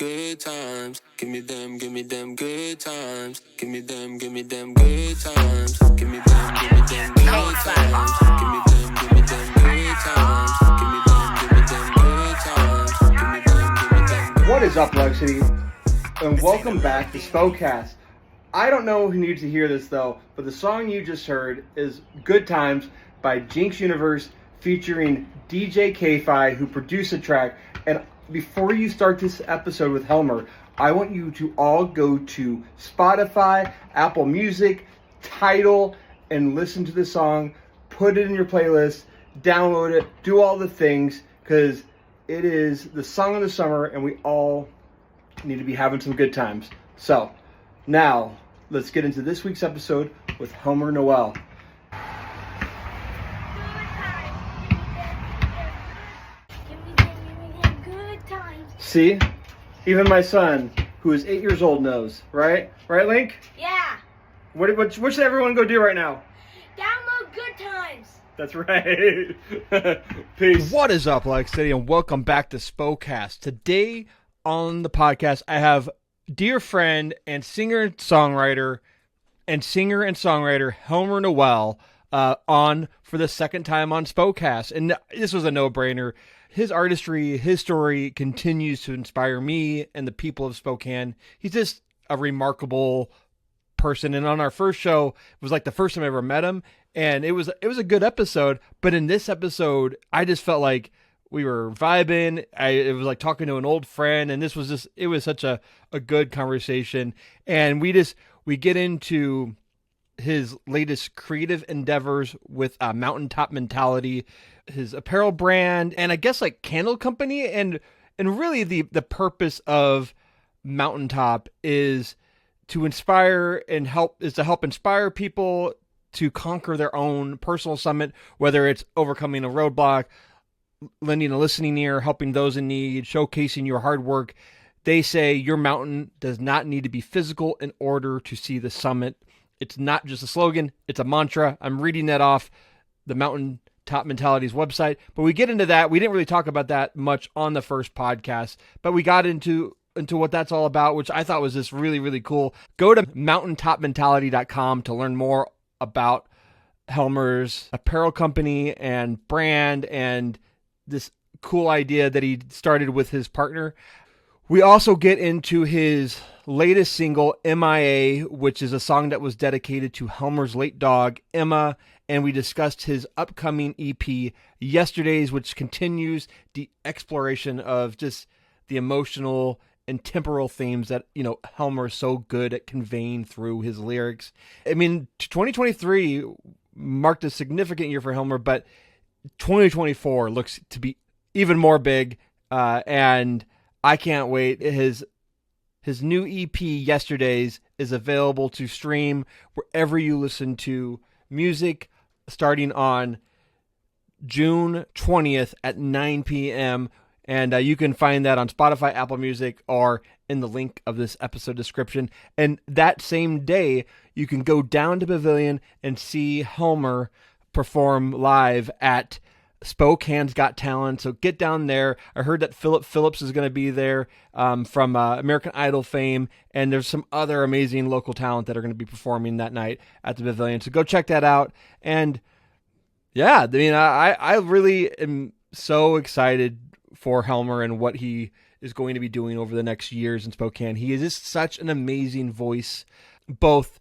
good times. Give me them good times. Give me them good times. Give me them good times. Give me them good times. Give me them good times. Give me them good times. What is up, Lexity? And welcome back to Spokast. I don't know who needs to hear this though, but the song you just heard is Good Times by Jinx Universe featuring DJ K-Fi, who produced the track. And before you start this episode with Helmer, I want you to all go to Spotify, Apple Music, Tidal, and listen to the song, put it in your playlist, download it, do all the things, because it is the song of the summer and we all need to be having some good times. So, now, let's get into this week's episode with Helmer Noel. See? Even my son, who is 8 years old, knows, right? Right, Link? Yeah. What should everyone go do right now? Download Good Times. That's right. Peace. What is up, Lex City, and welcome back to Spokast. Today on the podcast, I have dear friend and singer-songwriter Helmer Noel on for the second time on Spokast. And this was a no-brainer. His artistry, his story continues to inspire me and the people of Spokane. He's just a remarkable person. And on our first show, it was like the first time I ever met him. And it was a good episode. But in this episode, I just felt like we were vibing. It was like talking to an old friend. And it was such a good conversation. And we get into his latest creative endeavors with Mountaintop Mentality, his apparel brand, and I guess like candle company, and really the purpose of Mountaintop is to inspire and help inspire people to conquer their own personal summit, whether it's overcoming a roadblock, lending a listening ear, helping those in need, showcasing your hard work. They say your mountain does not need to be physical in order to see the summit. It's not just a slogan, it's a mantra. I'm reading that off the Mountaintop Mentality's website. But we get into that. We didn't really talk about that much on the first podcast, but we got into what that's all about, which I thought was just really, really cool. Go to mountaintopmentality.com to learn more about Helmer's apparel company and brand and this cool idea that he started with his partner. We also get into his latest single, MIA, which is a song that was dedicated to Helmer's late dog, Emma, and we discussed his upcoming EP, Yesterdays, which continues the exploration of just the emotional and temporal themes that, Helmer is so good at conveying through his lyrics. I mean, 2023 marked a significant year for Helmer, but 2024 looks to be even more big, and I can't wait. His new EP, Yesterdays, is available to stream wherever you listen to music, starting on June 20th at 9 p.m. And you can find that on Spotify, Apple Music, or in the link of this episode description. And that same day, you can go down to Pavilion and see Helmer perform live at Spokane's Got Talent. So get down there. I heard that Philip Phillips is going to be there from American Idol fame, and there's some other amazing local talent that are going to be performing that night at the Pavilion. So go check that out. And yeah, I mean, I really am so excited for Helmer and what he is going to be doing over the next years in Spokane. He is just such an amazing voice, both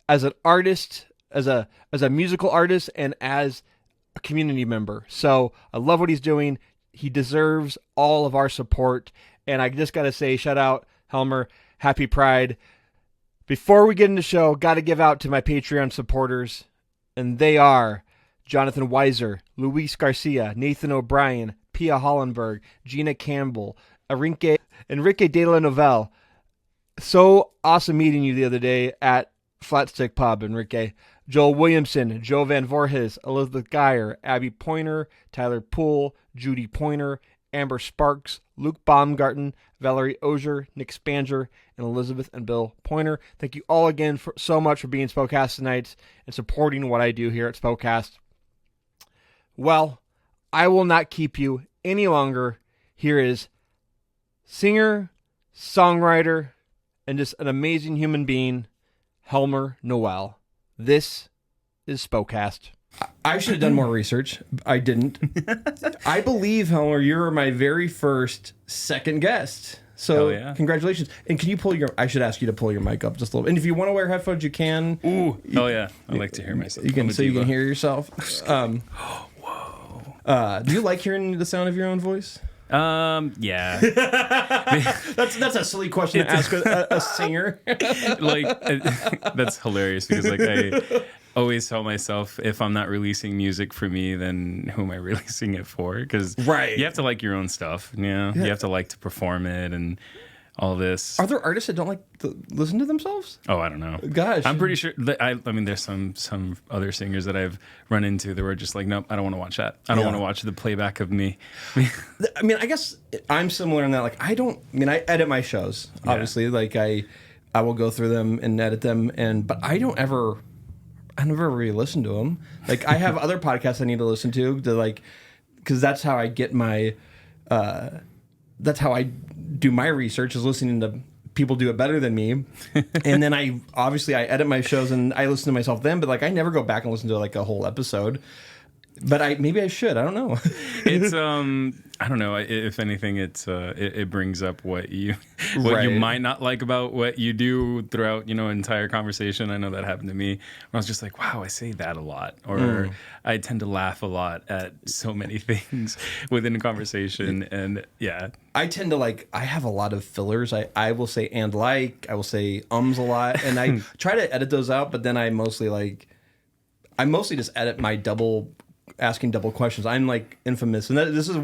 as an artist, as a musical artist, and as a community member. So I love what he's doing. He deserves all of our support. And I just got to say, shout out Helmer, happy Pride. Before we get into the show, got to give out to my Patreon supporters. And they are Jonathan Weiser, Luis Garcia, Nathan O'Brien, Pia Hollenberg, Gina Campbell, Enrique de la Novelle. So awesome meeting you the other day at Flatstick Pub, Enrique. Joel Williamson, Joe Van Voorhis, Elizabeth Geyer, Abby Pointer, Tyler Poole, Judy Pointer, Amber Sparks, Luke Baumgarten, Valerie Ozier, Nick Spanger, and Elizabeth and Bill Pointer. Thank you all again so much for being Spokast tonight and supporting what I do here at Spokast. Well, I will not keep you any longer. Here is singer, songwriter, and just an amazing human being, Helmer Noel. This is Spokast. I should have done more research. I didn't. I believe, Helmer, you're my very first second guest. So, congratulations. And can you pull your... I should ask you to pull your mic up just a little bit. And if you want to wear headphones, you can. Ooh. I like to hear myself. You can hear yourself. Whoa. Do you like hearing the sound of your own voice? Yeah. That's a silly question to ask a singer. That's hilarious because I always tell myself if I'm not releasing music for me, then who am I releasing it for? Because you have to like your own stuff. You have to like to perform it and all this. Are there artists that don't like to listen to themselves? Oh, I don't know. Gosh, I'm pretty sure. I mean, there's some other singers that I've run into that were just like, nope, I don't want to watch that. I don't want to watch the playback of me. I mean, I guess I'm similar in that. Like, I edit my shows. Obviously, like I will go through them and edit them, but I never really listen to them. Like, I have other podcasts I need to listen to like, because that's how I get my. That's how I do my research, is listening to people do it better than me. And then I edit my shows and I listen to myself then, but like I never go back and listen to like a whole episode. But maybe I should. I don't know. It's I don't know. If anything, it brings up what you might not like about what you do throughout entire conversation. I know that happened to me. Where I was just like, wow, I say that a lot, or I tend to laugh a lot at so many things within a conversation, and I tend to I have a lot of fillers. I will say and I will say a lot, and I try to edit those out. But then I mostly just edit my asking double questions. I'm infamous, and this is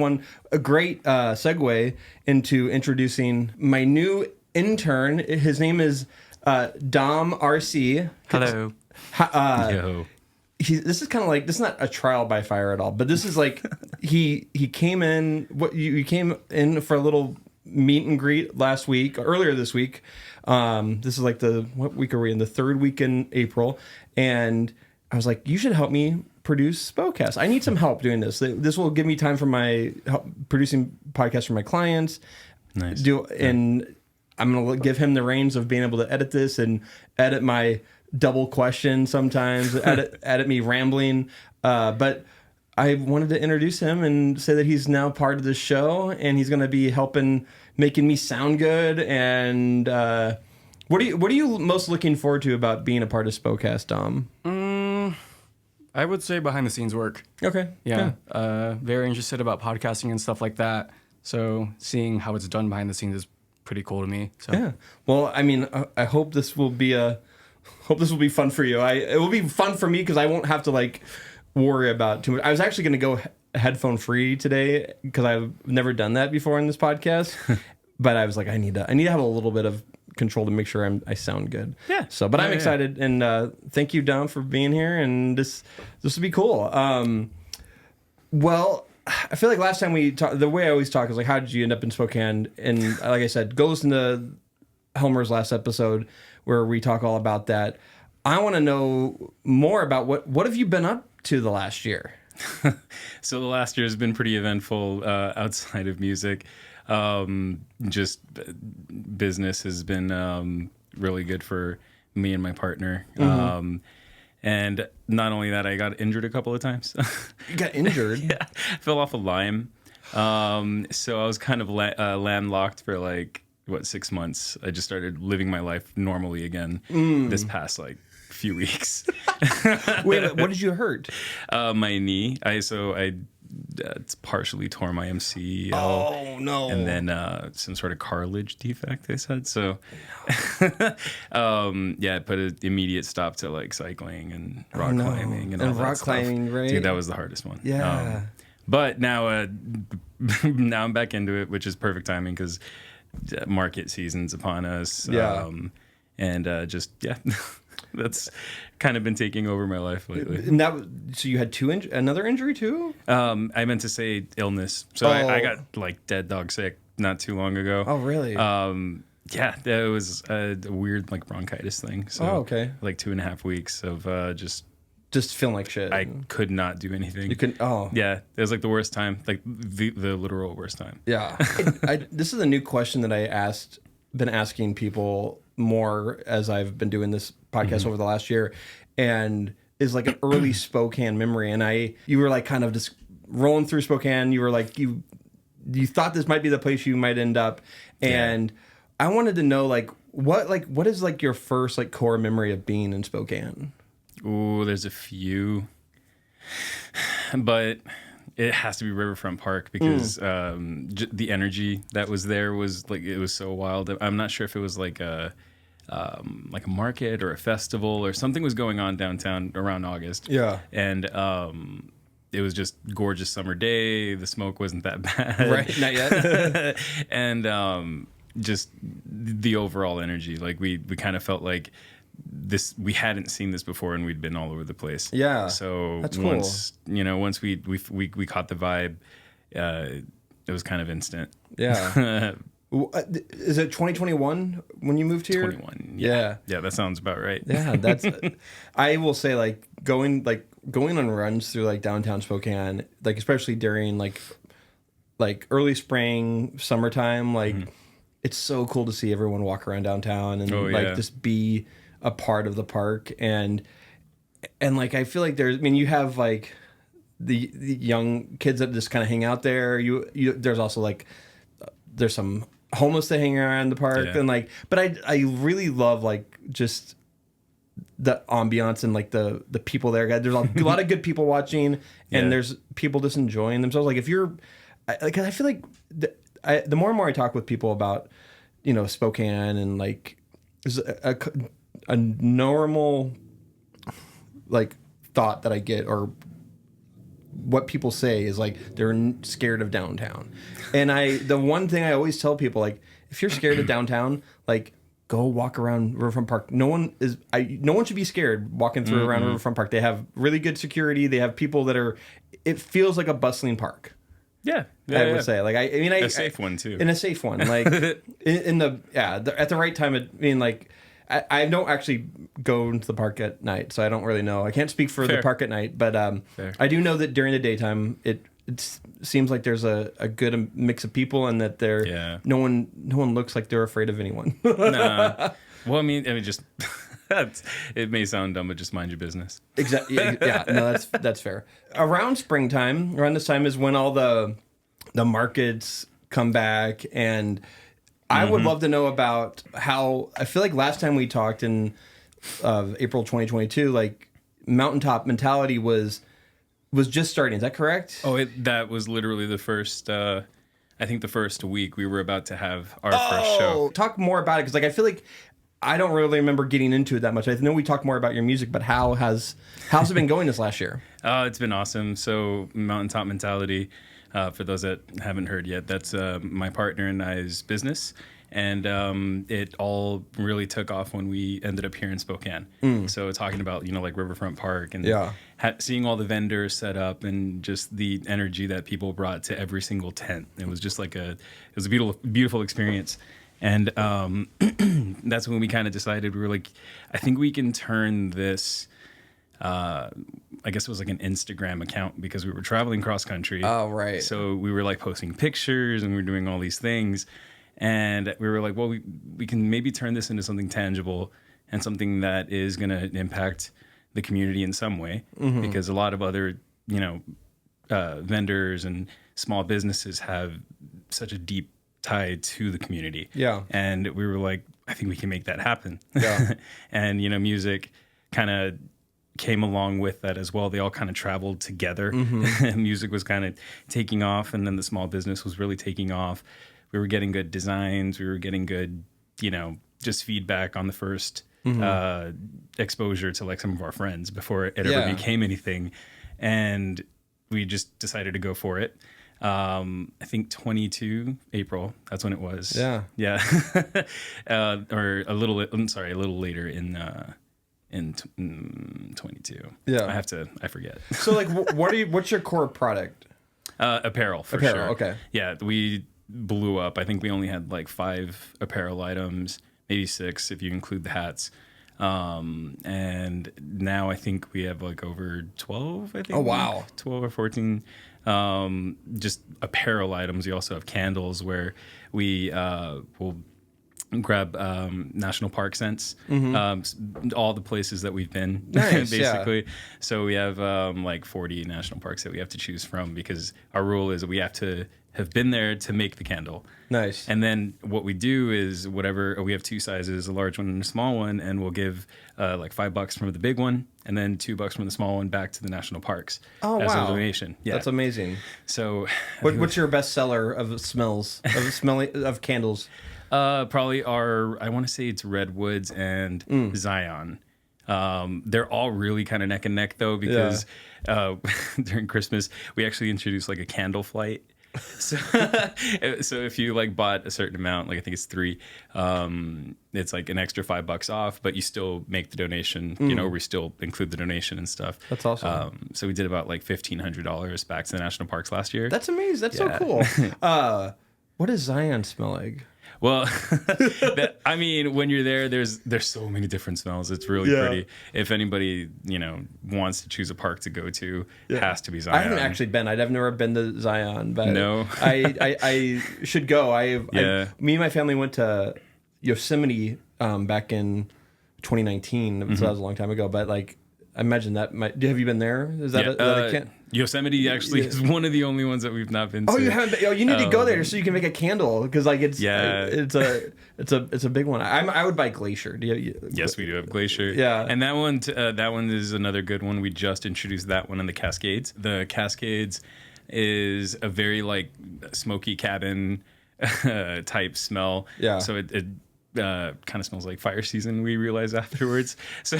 a great segue into introducing my new intern. His name is Dom RC. Hello. Yo. This is kind of this is not a trial by fire at all, but this is he came in. You came in for a little meet and greet earlier this week. This is what week are we in? The third week in April, and I was like, you should help me produce Spokast. I need some help doing this. This will give me time for my producing podcasts for my clients. Nice. And I'm going to give him the reins of being able to edit this and edit my double question sometimes, edit me rambling. But I wanted to introduce him and say that he's now part of the show, and he's going to be making me sound good. And what are you most looking forward to about being a part of Spokast, Dom? I would say behind the scenes work. Okay. Yeah. Very interested about podcasting and stuff like that. So seeing how it's done behind the scenes is pretty cool to me. So. Yeah. Well, I mean, I hope this will be fun for you. It will be fun for me because I won't have to worry about too much. I was actually going to go headphone free today because I've never done that before in this podcast. But I was like, I need to have a little bit of control to make sure I sound good. Yeah. So, but I'm excited, and thank you, Dom, for being here. And this will be cool. Well, I feel like last time we talked, the way I always talk is how did you end up in Spokane? And like I said, go listen to Helmer's last episode where we talk all about that. I want to know more about what have you been up to the last year? So the last year has been pretty eventful outside of music. Just business has been really good for me and my partner. And not only that, I got injured a couple of times. You got injured? Yeah, fell off a lime. So I was kind of landlocked for 6 months. I just started living my life normally again this past few weeks. Wait, what did you hurt? My knee. It's partially tore my MCL. Oh no! And then some sort of cartilage defect, they said. So, it put an immediate stop to cycling and rock climbing and all that rock stuff. climbing, right? Dude, that was the hardest one. Yeah. But now, now I'm back into it, which is perfect timing because market season's upon us. Yeah. That's kind of been taking over my life lately. So you had another injury too? I meant to say illness. So I got dead dog sick not too long ago. Oh, really? That was a weird bronchitis thing. So okay. 2.5 weeks of just feeling like shit. I could not do anything. You couldn't. Oh. Yeah, it was the worst time, the literal worst time. Yeah. This is a new question that I asked been asking people more as I've been doing this podcast over the last year, and is like an early Spokane memory. And you were like kind of just rolling through Spokane. You were like, you thought this might be the place you might end up. And I wanted to know what is like your first like core memory of being in Spokane? Ooh, there's a few, but it has to be Riverfront Park because the energy that was there was like, it was so wild. I'm not sure if it was like a market or a festival or something was going on downtown around August. Yeah. And it was just gorgeous summer day. The smoke wasn't that bad. Right. Not yet. And just the overall energy. Like we kind of felt like we hadn't seen this before, and we'd been all over the place. Yeah. So that's cool. once we caught the vibe, it was kind of instant. Yeah. Is it 2021 when you moved here? 21. Yeah. Yeah, that sounds about right. Yeah, that's. I will say like going on runs through like downtown Spokane, like especially during like early spring, summertime, it's so cool to see everyone walk around downtown and just be a part of the park and like I feel like you have like the young kids that just kind of hang out there. There's also like there's some homeless that hang around the park and but I really love like just the ambiance and like the people there. There's a lot of good people watching and there's people just enjoying themselves. Like if you're like I feel like the more and more I talk with people about Spokane and like there's a normal like thought that I get or what people say is like they're scared of downtown. And the one thing I always tell people, like if you're scared of downtown, like go walk around Riverfront Park. No one should be scared walking through around Riverfront Park. They have really good security. They have people that it feels like a bustling park. Yeah, I would say like a safe one too. In a safe one, like at the right time. I don't actually go into the park at night, so I don't really know. I can't speak for the park at night, but I do know that during the daytime, it seems like there's a good mix of people, and that no one looks like they're afraid of anyone. Nah. Well, I mean, just it may sound dumb, but just mind your business. Exactly. Yeah. No, that's fair. Around springtime, around this time is when all the markets come back, and I would love to know about how. I feel like last time we talked in April 2022, like Mountaintop Mentality was just starting. Is that correct? Oh, that was literally the first. I think the first week we were about to have our first show. Talk more about it, because like I feel like I don't really remember getting into it that much. I know we talked more about your music, but how's it been going this last year? It's been awesome. So Mountaintop Mentality. For those that haven't heard yet, that's my partner and I's business. And it all really took off when we ended up here in Spokane. So talking about, like Riverfront Park and seeing all the vendors set up and just the energy that people brought to every single tent. It was just like it was a beautiful, beautiful experience. And that's when we kind of decided, we were like, I think we can turn this... I guess it was like an Instagram account, because we were traveling cross country. Oh, right. So we were like posting pictures and we were doing all these things. And we were like, well, we can maybe turn this into something tangible and something that is going to impact the community in some way. Because a lot of other, vendors and small businesses have such a deep tie to the community. Yeah. And we were like, I think we can make that happen. Yeah. And, music kind of came along with that as well. They all kind of traveled together. Music was kind of taking off, and then the small business was really taking off. We were getting good designs. We were getting good, just feedback on the first exposure to like some of our friends before it ever became anything. And we just decided to go for it. I think 22 April, that's when it was. Yeah. Or a little later in 22. Yeah. I forget. So like, what's your core product? Apparel, for sure. Okay. Yeah, we blew up. I think we only had like 5 apparel items, maybe 6 if you include the hats. And now I think we have like over 12, I think. Oh, wow. 12 or 14 just apparel items. We also have candles where we will grab national park scents, all the places that we've been, Nice, basically. So we have like 40 national parks that we have to choose from, because our rule is we have to have been there to make the candle. Nice. And then what we do is we have 2 sizes, a large one and a small one, and we'll give like $5 from the big one and then $2 from the small one back to the national parks as a donation. Yeah. That's amazing. So What's your best seller of smells, of candles? Probably I want to say it's Redwoods and Zion. They're all really kind of neck and neck though, because during Christmas we actually introduced like a candle flight. So if you like bought a certain amount, like I think it's 3, it's like an extra $5 off, but you still make the donation. You know, we still include the donation and stuff. That's awesome. So we did about like $1,500 back to the national parks last year. That's amazing. That's so cool. What does Zion smell like? Well, I mean, when you're there, there's so many different smells. It's really pretty. If anybody, wants to choose a park to go to, it has to be Zion. I haven't actually been. I've never been to Zion, but no. I should go. Me and my family went to Yosemite back in 2019. So that was a long time ago. But like, I imagine that might. Have you been there? Is that Yosemite actually is one of the only ones that we've not been to. Oh, you haven't been? Oh, you need to go there so you can make a candle, because like it's a big one. I would buy Glacier. Yes, we do have Glacier. Yeah, and that one is another good one. We just introduced that one in the Cascades. The Cascades is a very like smoky cabin type smell. Yeah, so it kind of smells like fire season, we realize afterwards. So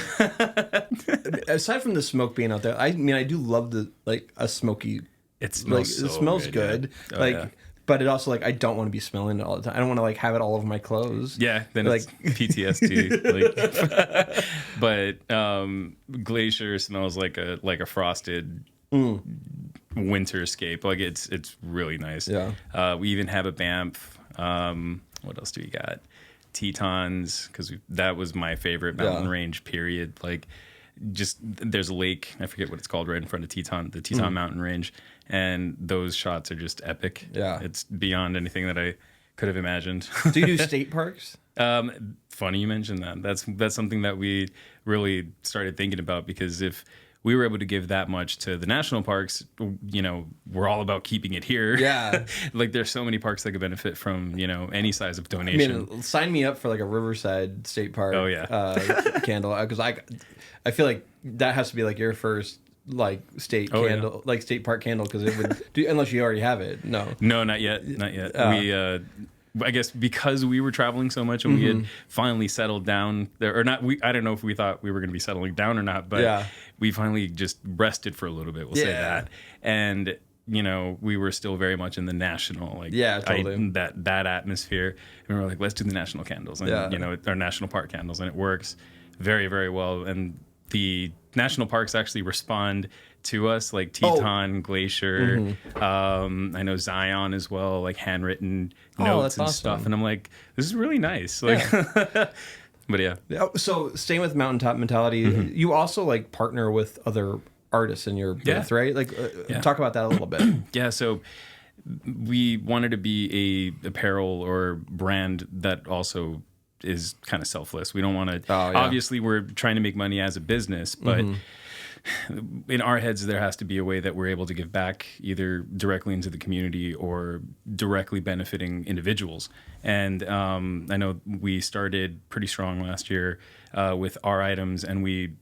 aside from the smoke being out there, I mean, I do love a smoky. It smells it smells good. Yeah. Oh, yeah. But it also I don't want to be smelling it all the time. I don't want to have it all over my clothes. Yeah, then it's PTSD. But Glacier smells like a frosted winterscape. Like it's really nice. Yeah. We even have a Banff. What else do we got? Tetons, because that was my favorite mountain range, period. Like, just there's a lake, I forget what it's called, right in front of the Teton mountain range, and those shots are just epic. Yeah, it's beyond anything that I could have imagined. Do you do state parks? Funny you mentioned that. That's something that we really started thinking about, because if we were able to give that much to the national parks, we're all about keeping it here. Yeah. Like, there's so many parks that could benefit from, any size of donation. I mean, sign me up for a Riverside State Park candle, because I feel like that has to be your first state candle, state park candle, because it would do, unless you already have it. No, not yet. I guess because we were traveling so much and we had finally settled down there, or not. I don't know if we thought we were going to be settling down or not, but we finally just rested for a little bit. We'll say that. And, we were still very much in the national, totally. that atmosphere. And we were like, let's do the national candles and, our national park candles. And it works very, very well. And the national parks actually respond to us, like Teton, Glacier. I know Zion as well, handwritten notes and stuff. And I'm like, this is really nice. But yeah. So staying with Mountaintop Mentality, you also partner with other artists in your booth, right? Talk about that a little bit. Yeah. So we wanted to be a apparel or brand that also is kind of selfless. We don't want to. Obviously, we're trying to make money as a business, but in our heads, there has to be a way that we're able to give back, either directly into the community or directly benefiting individuals. And I know we started pretty strong last year with our items, and we,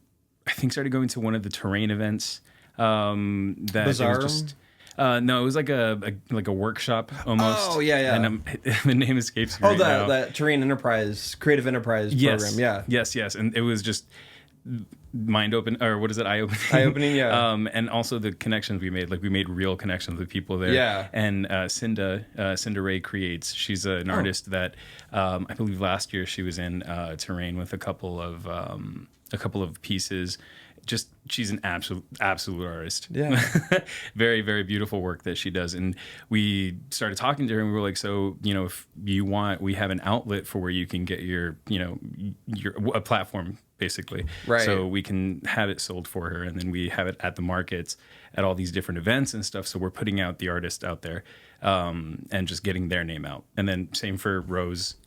I think, started going to one of the terrain events. That Bazaar? It was just. No, it was like a workshop almost. Oh yeah. And the name escapes me right now. The Terrain Enterprise, Creative Enterprise program. Yeah. Yes. And it was just eye-opening. Eye-opening, yeah. And also the connections we made. We made real connections with people there. Yeah. And Cinda Ray Creates. She's an artist that I believe last year she was in Terrain with a couple of pieces. Just, she's an absolute artist. Yeah. Very, very beautiful work that she does. And we started talking to her and we were like, so, if you want, we have an outlet for where you can get your a platform, basically. Right. So we can have it sold for her, and then we have it at the markets at all these different events and stuff. So we're putting out the artist out there and just getting their name out. And then same for Rose.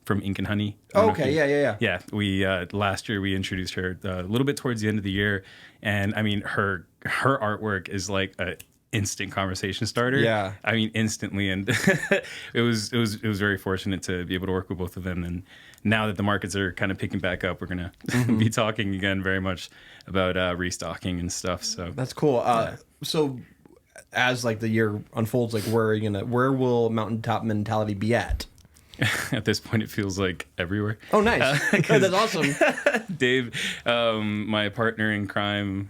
from Ink and Honey. Oh, okay, yeah. Yeah, we last year we introduced her a little bit towards the end of the year, and I mean her artwork is like a instant conversation starter. Yeah, I mean instantly, and it was very fortunate to be able to work with both of them. And now that the markets are kind of picking back up, we're gonna be talking again very much about restocking and stuff. So that's cool. So as like the year unfolds, like where will Mountaintop Mentality be at? At this point, it feels like everywhere. Oh, nice. That's awesome. Dave, my partner in crime,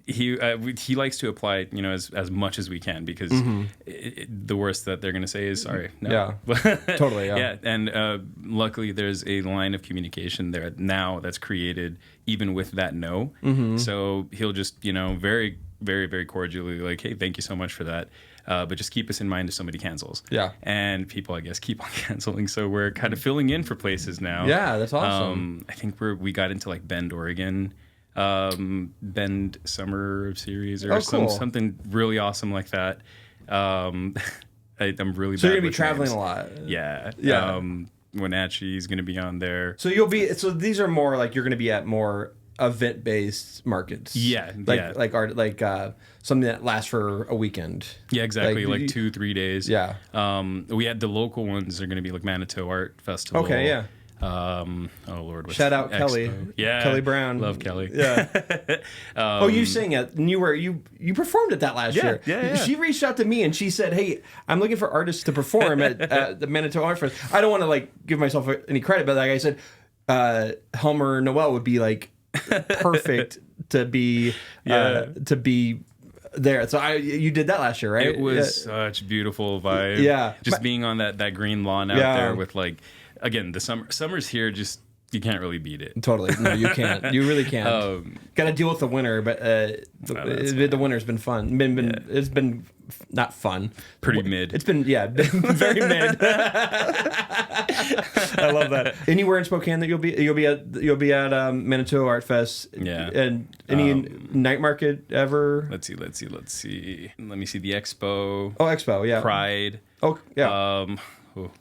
he likes to apply, as much as we can, because the worst that they're going to say is sorry. No. Yeah, totally. Yeah. Yeah, and luckily there's a line of communication there now that's created even with that no. So he'll just, very, very, very cordially like, hey, thank you so much for that. But just keep us in mind if somebody cancels. Yeah. And people, I guess, keep on canceling. So we're kind of filling in for places now. Yeah, that's awesome. I think we got into like Bend, Oregon, Bend Summer Series or cool. something really awesome like that. I'm really So bad you're going to be with traveling names. a lot. Yeah. Yeah. Wenatchee's going to be on there. So so these are more like you're going to be at more event-based markets. Yeah, like art, like something that lasts for a weekend. Yeah, exactly. Like you- 2-3 days. Yeah. We had the local ones are going to be like Manito Art Festival. Okay, yeah. Oh Lord. what's Shout out Expo? Kelly. Yeah. Kelly Brown. Love Kelly. Yeah. You sang it, and you performed at that last year. Yeah. She reached out to me and she said, "Hey, I'm looking for artists to perform at the Manitoba Art Fest." I don't want to like give myself any credit, but like I said, Helmer Noel would be like perfect to be there. So you did that last year, right? It was such a beautiful vibe. Yeah. Just being on that green lawn out there with like, again, the summer's here. Just you can't really beat it. Totally. No, you can't. You really can't. Got to deal with the winter, but the winter's been fun. It's been not fun. Pretty mid. It's been very mid. I love that. Anywhere in Spokane that you'll be at Manitoba Art Fest. Yeah. And any night market ever? Let's see. Let me see the Expo. Oh, Expo. Yeah. Pride. Oh, yeah.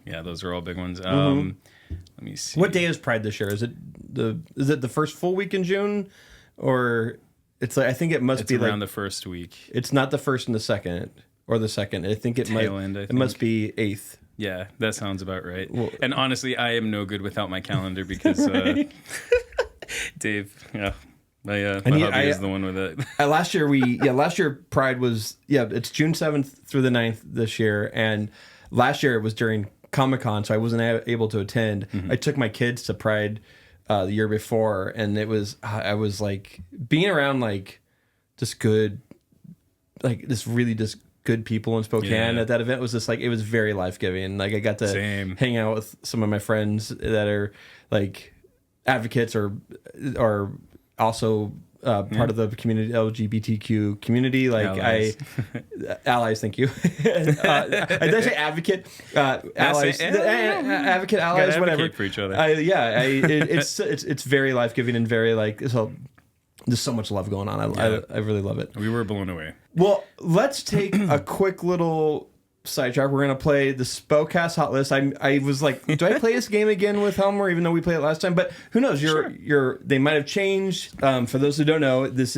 Yeah, those are all big ones. Let me see. What day is Pride this year? Is it the first full week in June, or it's like I think it must It's be around like the first week. it's not the first and the second or the second. I think it Tail might. end, I It must think. be 8th. Yeah, that sounds about right. Well- And honestly, I am no good without my calendar because Dave, my hubby is the one with it. Last year Pride was it's June 7th through the 9th this year, and last year it was during Comic-Con, so I wasn't able to attend. I took my kids to Pride the year before, and I was like being around like just good, like this really just good people in Spokane Yeah. at that event was just like it was very life-giving. Like I got to Same. hang out with some of my friends that are like advocates or also part of the community, LGBTQ community. Like Allies. allies. Thank you. Did I say advocate? Allies, advocate, allies, Gotta whatever. advocate for each other. It's very life giving and very like so. There's so much love going on. I really love it. We were blown away. Well, let's take a quick little sidetrack. We're gonna play the Spokast Hot List. I was like, do I play this game again with Helmer, even though we played it last time? But who knows? They might have changed. For those who don't know, it's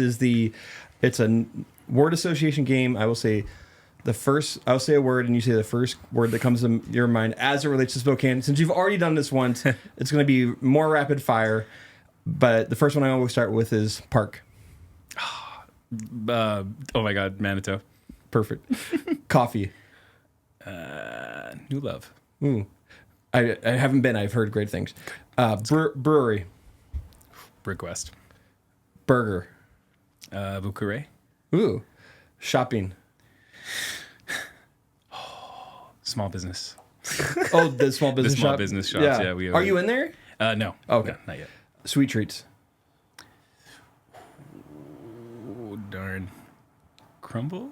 a word association game. I will say I'll say a word, and you say the first word that comes to your mind as it relates to Spokane. Since you've already done this once, it's going to be more rapid fire. But the first one I always start with is park. Oh my God, Manito. Perfect. Coffee. New Love. Ooh. I haven't been. I've heard great things. Brewery. Brickwest. Burger. Vukure. Ooh. Shopping. Small business. Oh, the small business small shop. business shops, yeah, we Are you in there? No. Okay. No, not yet. Sweet treats. Oh, darn. Crumble?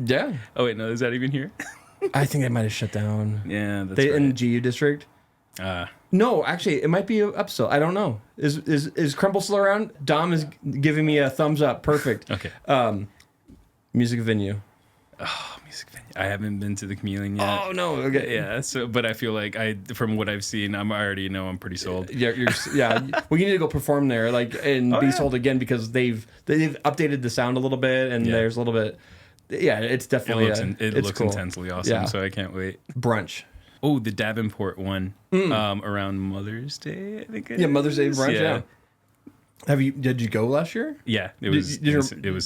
Yeah. Oh, wait, no, is that even here? I think they might have shut down. Yeah, that's They right. in the GU district. No, actually, it might be up still. I don't know. Is Crumble still around? Dom is giving me a thumbs up. Perfect. Okay. Music venue. Oh, music venue. I haven't been to the Chameleon yet. Oh no, okay. Yeah. So, but I feel like from what I've seen, I already know I'm pretty sold. Yeah, yeah. Well, you need to go perform there, like, and be sold again because they've updated the sound a little bit, and there's a little bit. Yeah, it's definitely It looks cool. intensely awesome. Yeah. So I can't wait. Brunch. Oh, the Davenport one around Mother's Day, I think. Yeah, Mother's Day brunch. Yeah. Did you go last year? Yeah, it was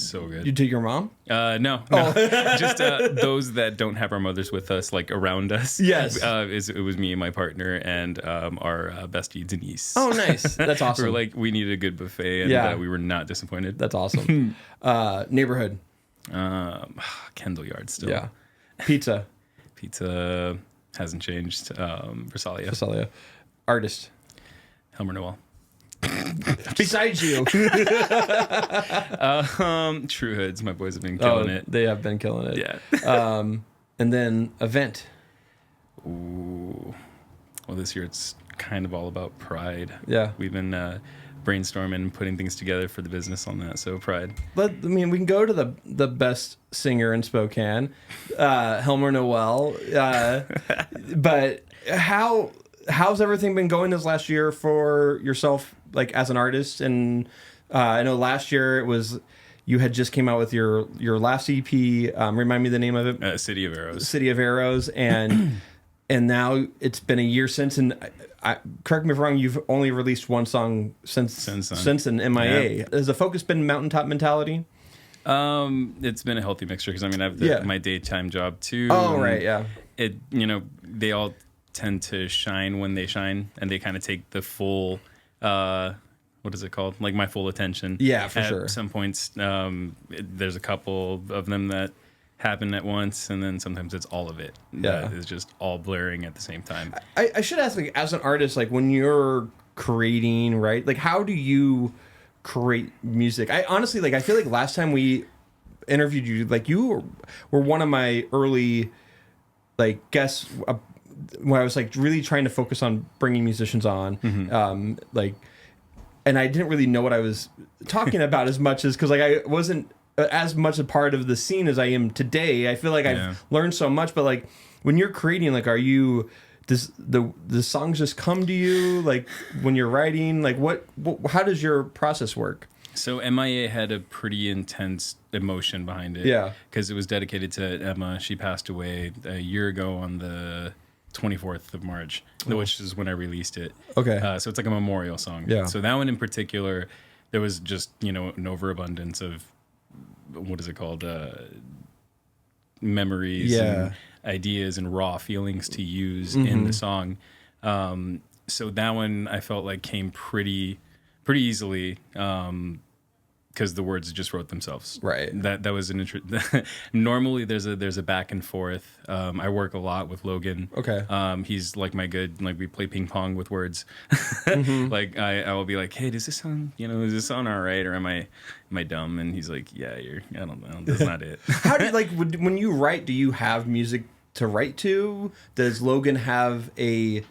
so good. You took your mom? No, just those that don't have our mothers with us, like around us. Yes, it was me and my partner and our bestie Denise. Oh, nice, that's awesome. We were like, we needed a good buffet, and we were not disappointed. That's awesome. Neighborhood, Kendall Yard still. Yeah, pizza hasn't changed. Versalia. Artist, Helmer Noel. Besides you. True Hoods, my boys have been killing it. They have been killing it. Yeah. And then event. Ooh. Well, this year it's kind of all about Pride. Yeah. We've been brainstorming and putting things together for the business on that. So Pride. But I mean, we can go to the best singer in Spokane, Helmer Noel. But how's everything been going this last year for yourself, like as an artist? And I know last year you had just came out with your last EP. Remind me the name of it. City of Arrows. City of Arrows, and and now it's been a year since. And correct me if I'm wrong. You've only released one song since an MIA. Yeah. Has the focus been Mountaintop Mentality? It's been a healthy mixture because I mean I have my daytime job too. Oh right, yeah. It they all tend to shine when they shine, and they kind of take the full what is it called, like my full attention. Yeah, for sure. At some points there's a couple of them that happen at once, and then sometimes it's all of it that is just all blaring at the same time. I should ask, like, as an artist, like when you're creating, right, like how do you create music? I honestly, like, I feel like last time we interviewed you, like you were one of my early like guests when I was like really trying to focus on bringing musicians on, like, and I didn't really know what I was talking about as much as because like I wasn't as much a part of the scene as I am today. I feel like I've learned so much, but like when you're creating, like, are you the songs just come to you like when you're writing? Like what how does your process work? So MIA had a pretty intense emotion behind it. Yeah, because it was dedicated to Emma. She passed away a year ago on the 24th of March, which is when I released it. Okay. So it's like a memorial song. Yeah. So that one in particular, there was just, an overabundance of, what is it called? Memories and ideas and raw feelings to use in the song. So that one I felt like came pretty easily, because the words just wrote themselves. Right. That was an normally there's a back and forth. I work a lot with Logan. Okay. He's like my good, like we play ping pong with words. Like I will be like, hey, does this sound all right, or am I dumb? And he's like, yeah, I don't know, that's not it. How do like when you write, do you have music to write to? Does Logan have a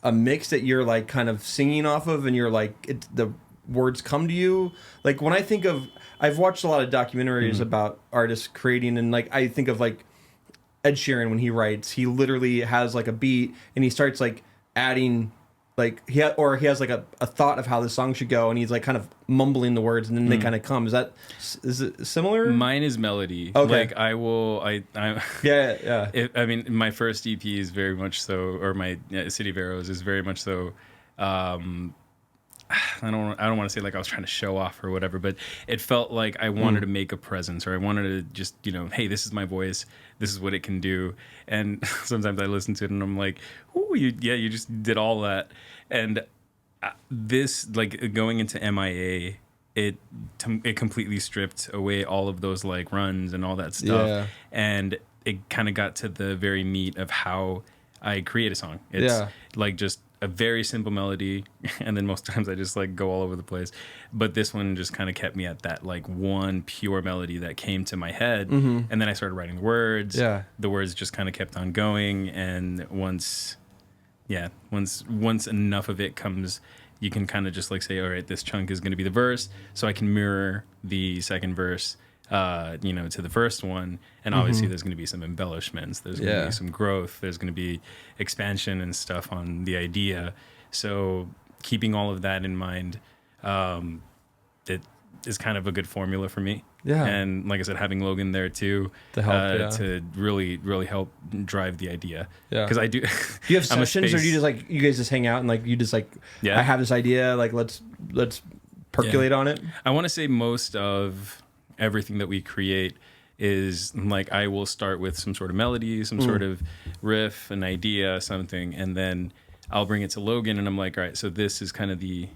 mix that you're like kind of singing off of, and you're like the words come to you? Like when I think of, I've watched a lot of documentaries about artists creating, and like I think of like Ed Sheeran when he writes, he literally has like a beat and he starts like adding like he has like a thought of how the song should go, and he's like kind of mumbling the words, and then they kind of come. Is it similar? Mine is melody. Okay. Like I yeah. I mean, my first EP is very much so, or my City of Arrows is very much so. I don't want to say like I was trying to show off or whatever, but it felt like I wanted to make a presence, or I wanted to just, hey, this is my voice, this is what it can do. And sometimes I listen to it and I'm like, oh, you just did all that. And this, like going into MIA, it completely stripped away all of those like runs and all that stuff. Yeah. And it kind of got to the very meat of how I create a song. It's like just a very simple melody, and then most times I just like go all over the place. But this one just kind of kept me at that like one pure melody that came to my head, and then I started writing the words. Yeah, the words just kind of kept on going, and once enough of it comes, you can kind of just like say, all right, this chunk is going to be the verse, so I can mirror the second verse to the first one. And obviously there's going to be some embellishments. There's going to be some growth. There's going to be expansion and stuff on the idea. So keeping all of that in mind, it is kind of a good formula for me. Yeah. And like I said, having Logan there too To help, to really, really help drive the idea. Yeah. Because I do. Do you have I'm a sessions, or do you just like you guys just hang out and like you just like Yeah. I have this idea, like let's percolate on it? I want to say most of everything that we create is like I will start with some sort of melody, some sort of riff, an idea, something, and then I'll bring it to Logan, and I'm like, all right, so this is kind of the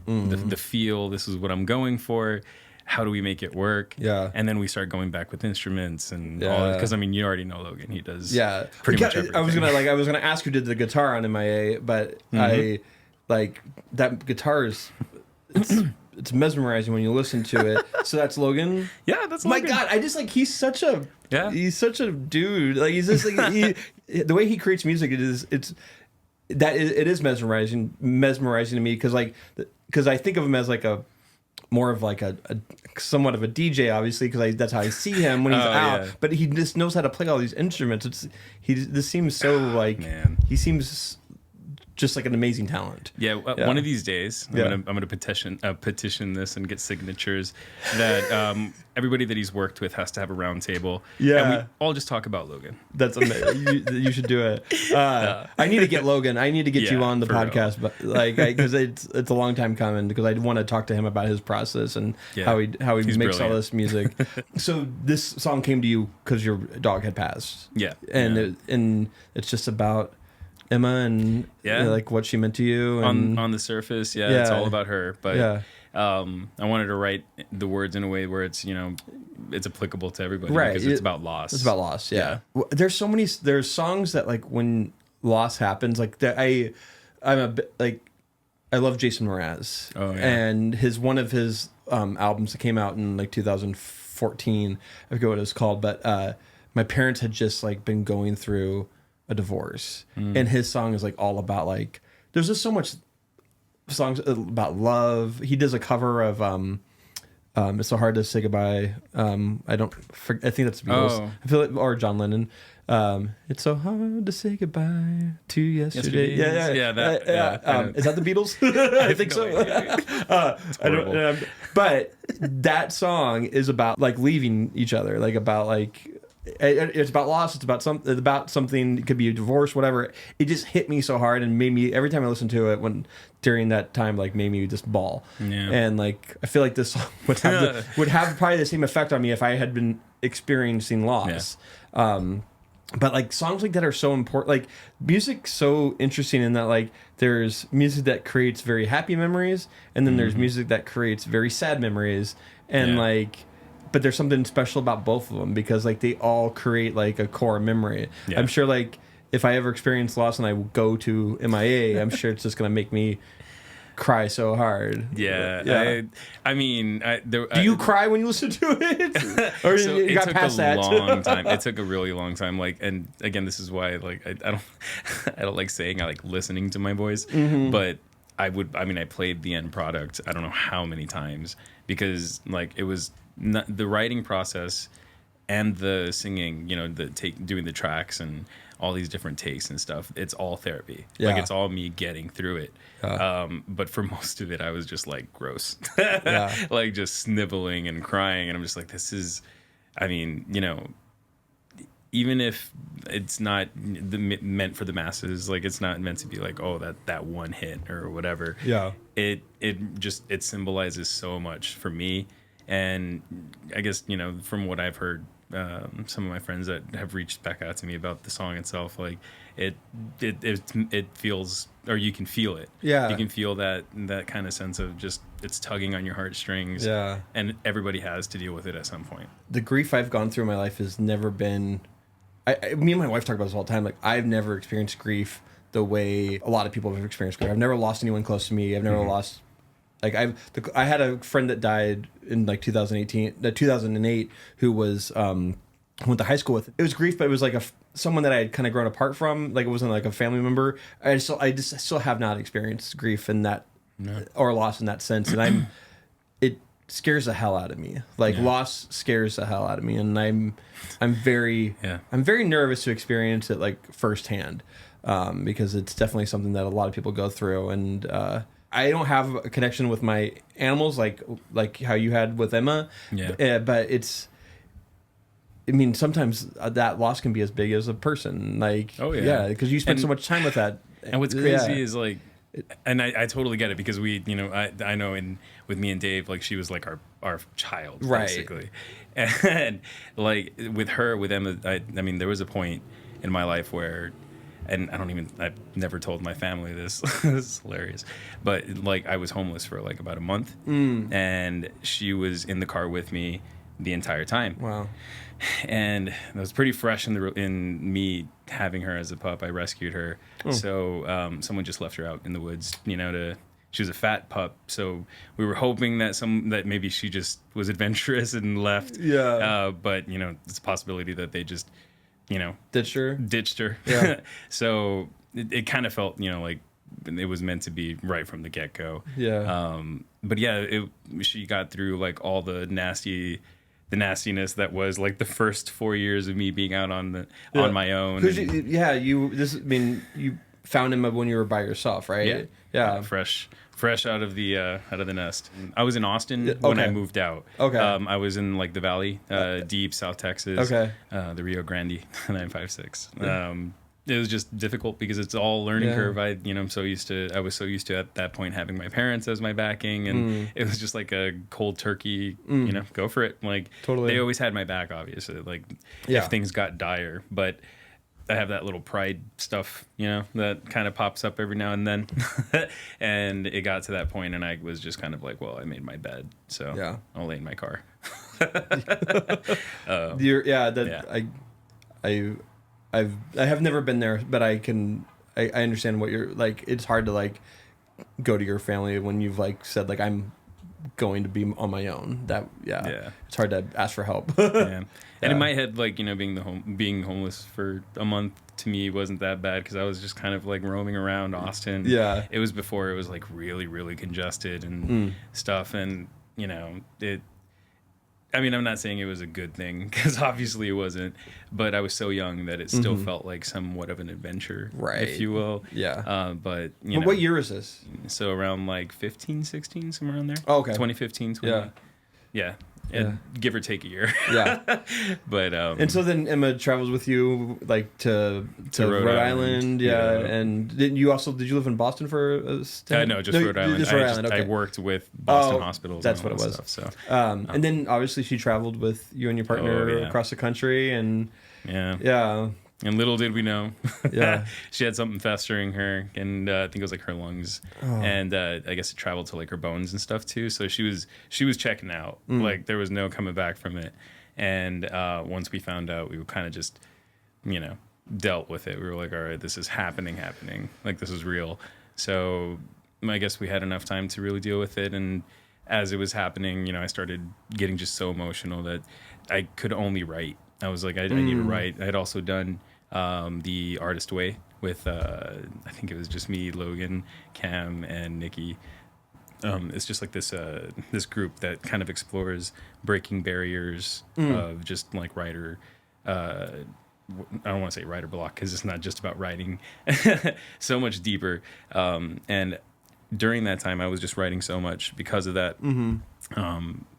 feel. This is what I'm going for. How do we make it work? Yeah. And then we start going back with instruments and all that. Because I mean, you already know Logan. He does pretty much everything. I was gonna ask who did the guitar on MIA, but I like that guitar is it's mesmerizing when you listen to it. So that's Logan. Yeah, that's My Logan. God, I just like he's such a dude. Like he's just like the way he creates music. It is mesmerizing to me because I think of him as like a more of like a somewhat of a DJ, obviously, because that's how I see him when he's out. Yeah. But he just knows how to play all these instruments. This seems so like man. he seems just like an amazing talent. Yeah, one of these days, I'm gonna petition this and get signatures that everybody that he's worked with has to have a round table. Yeah. and we all just talk about Logan. That's amazing. You should do it. I need to get Logan. I need to get you on the for real. podcast, but like because it's a long time coming. Because I want to talk to him about his process and how he He's makes all brilliant. this music. So this song came to you because your dog had passed. Yeah, and yeah. It's just about Emma and like what she meant to you and on the surface. Yeah, it's all about her. But I wanted to write the words in a way where it's it's applicable to everybody, right? Because it's about loss. It's about loss. Yeah. There's songs that like when loss happens, like that I'm a bit like I love Jason Mraz. Oh, yeah. And one of his albums that came out in like 2014. I forget what it was called, but my parents had just like been going through a divorce, and his song is like all about like there's just so much songs about love. He does a cover of It's So Hard to Say Goodbye. I think that's the Beatles. Oh. I feel like, or John Lennon. It's so hard to say goodbye to yesterday. Is that the Beatles? I think so. But that song is about like leaving each other, like about like it's about loss. It's about something. It could be a divorce, whatever. It just hit me so hard and made me every time I listened to it during that time, like made me just bawl. Yeah. And like I feel like this song would have probably the same effect on me if I had been experiencing loss. Yeah. But like songs like that are so important. Like music's so interesting in that like there's music that creates very happy memories, and then there's music that creates very sad memories, and like. But there's something special about both of them because like they all create like a core memory. Yeah. I'm sure like if I ever experience loss and I go to MIA, I'm sure it's just gonna make me cry so hard. Yeah. I mean, do you cry when you listen to it? Or so you it got took past a that? long time. It took a really long time. Like, and again, this is why like I don't like saying I like listening to my voice, but I played the end product. I don't know how many times because like it was. The writing process and the singing, doing the tracks and all these different takes and stuff, it's all therapy. Yeah. Like it's all me getting through it. But for most of it, I was just like gross, like just sniveling and crying. And I'm just like, this is, even if it's not meant for the masses, like it's not meant to be like, oh, that one hit or whatever. Yeah. It symbolizes so much for me. And I guess, from what I've heard, some of my friends that have reached back out to me about the song itself, like it feels, or you can feel it. Yeah. You can feel that kind of sense of just, it's tugging on your heartstrings. Yeah. And everybody has to deal with it at some point. The grief I've gone through in my life has never been, me and my wife talk about this all the time. Like I've never experienced grief the way a lot of people have experienced grief. I've never lost anyone close to me. I've never lost. Like I had a friend that died in like 2008, who was went to high school with. It was grief, but it was like someone that I had kind of grown apart from. Like it wasn't like a family member. I still have not experienced grief in that or loss in that sense, and scares the hell out of me. Like loss scares the hell out of me, and I'm very nervous to experience it like firsthand, because it's definitely something that a lot of people go through, and I don't have a connection with my animals like how you had with Emma. Yeah, but it's. I mean, sometimes that loss can be as big as a person. Like, because you spend so much time with that. And what's crazy is like. And I totally get it, because we, I know with me and Dave, like she was like our child, basically. And like with Emma, I mean, there was a point in my life where, and I've never told my family this, this is hilarious, but like I was homeless for like about a month, and she was in the car with me the entire time. Wow. And it was pretty fresh in me having her as a pup. I rescued her. So someone just left her out in the woods, she was a fat pup. So we were hoping that maybe she just was adventurous and left. Yeah. But it's a possibility that they just, ditched her. Yeah. So it kind of felt, like it was meant to be right from the get-go. Yeah. But yeah, she got through like all the nastiness that was like the first 4 years of me being out on my own. You found him when you were by yourself, right? Yeah. Fresh out of the nest. I was in Austin when I moved out. Okay. I was in like the Valley, deep South Texas. Okay. The Rio Grande 956. It was just difficult because it's all learning curve. I was so used to at that point having my parents as my backing, and it was just like a cold turkey, go for it. Like totally. They always had my back, obviously, like if things got dire, but I have that little pride stuff, that kind of pops up every now and then. And it got to that point and I was just kind of like, well, I made my bed, so I'll lay in my car. I have never been there, but I understand what you're like. It's hard to like go to your family when you've like said like I'm going to be on my own. It's hard to ask for help. And in my head, like being homeless for a month to me wasn't that bad because I was just kind of like roaming around Austin. Yeah, it was before it was like really really congested and stuff, and it. I mean, I'm not saying it was a good thing because obviously it wasn't, but I was so young that it still felt like somewhat of an adventure, right? If you will. Yeah. But what year is this? So around like 15, 16, somewhere around there. Oh, okay. 2015, 20. Yeah. Give or take a year. Yeah. But and so then Emma travels with you like to Rhode Island. Yeah. And did you live in Boston for a stint? No, just Rhode Island. Rhode Island. Okay. I worked with Boston hospitals. That's what it was. Stuff, so and then obviously she traveled with you and your partner across the country, and and little did we know, she had something festering her, and I think it was like her lungs, and I guess it traveled to like her bones and stuff too. So she was checking out, like there was no coming back from it. And once we found out, we were kind of just, dealt with it. We were like, all right, this is happening, like this is real. So I guess we had enough time to really deal with it. And as it was happening, I started getting just so emotional that I could only write. I was like, I need to write. I had also done The Artist Way with, I think it was just me, Logan, Cam, and Nikki. It's just like this group that kind of explores breaking barriers of just like writer. I don't want to say writer block because it's not just about writing. So much deeper. And during that time, I was just writing so much because of that.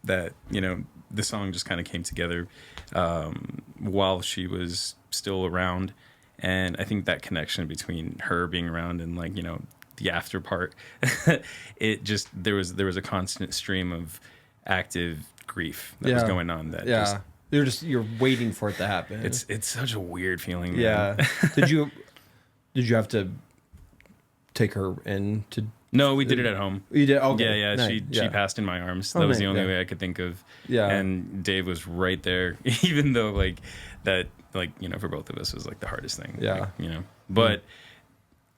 That the song just kind of came together while she was still around, and I think that connection between her being around and like the after part, it just there was a constant stream of active grief that was going on. That you're waiting for it to happen. It's such a weird feeling. Yeah. Did you have to take her in to? No, we did it at home. You did? Okay. Yeah. Nice. She passed in my arms. That was the only way I could think of. Yeah. And Dave was right there, even though like that, like, for both of us was like the hardest thing. Yeah. Like, but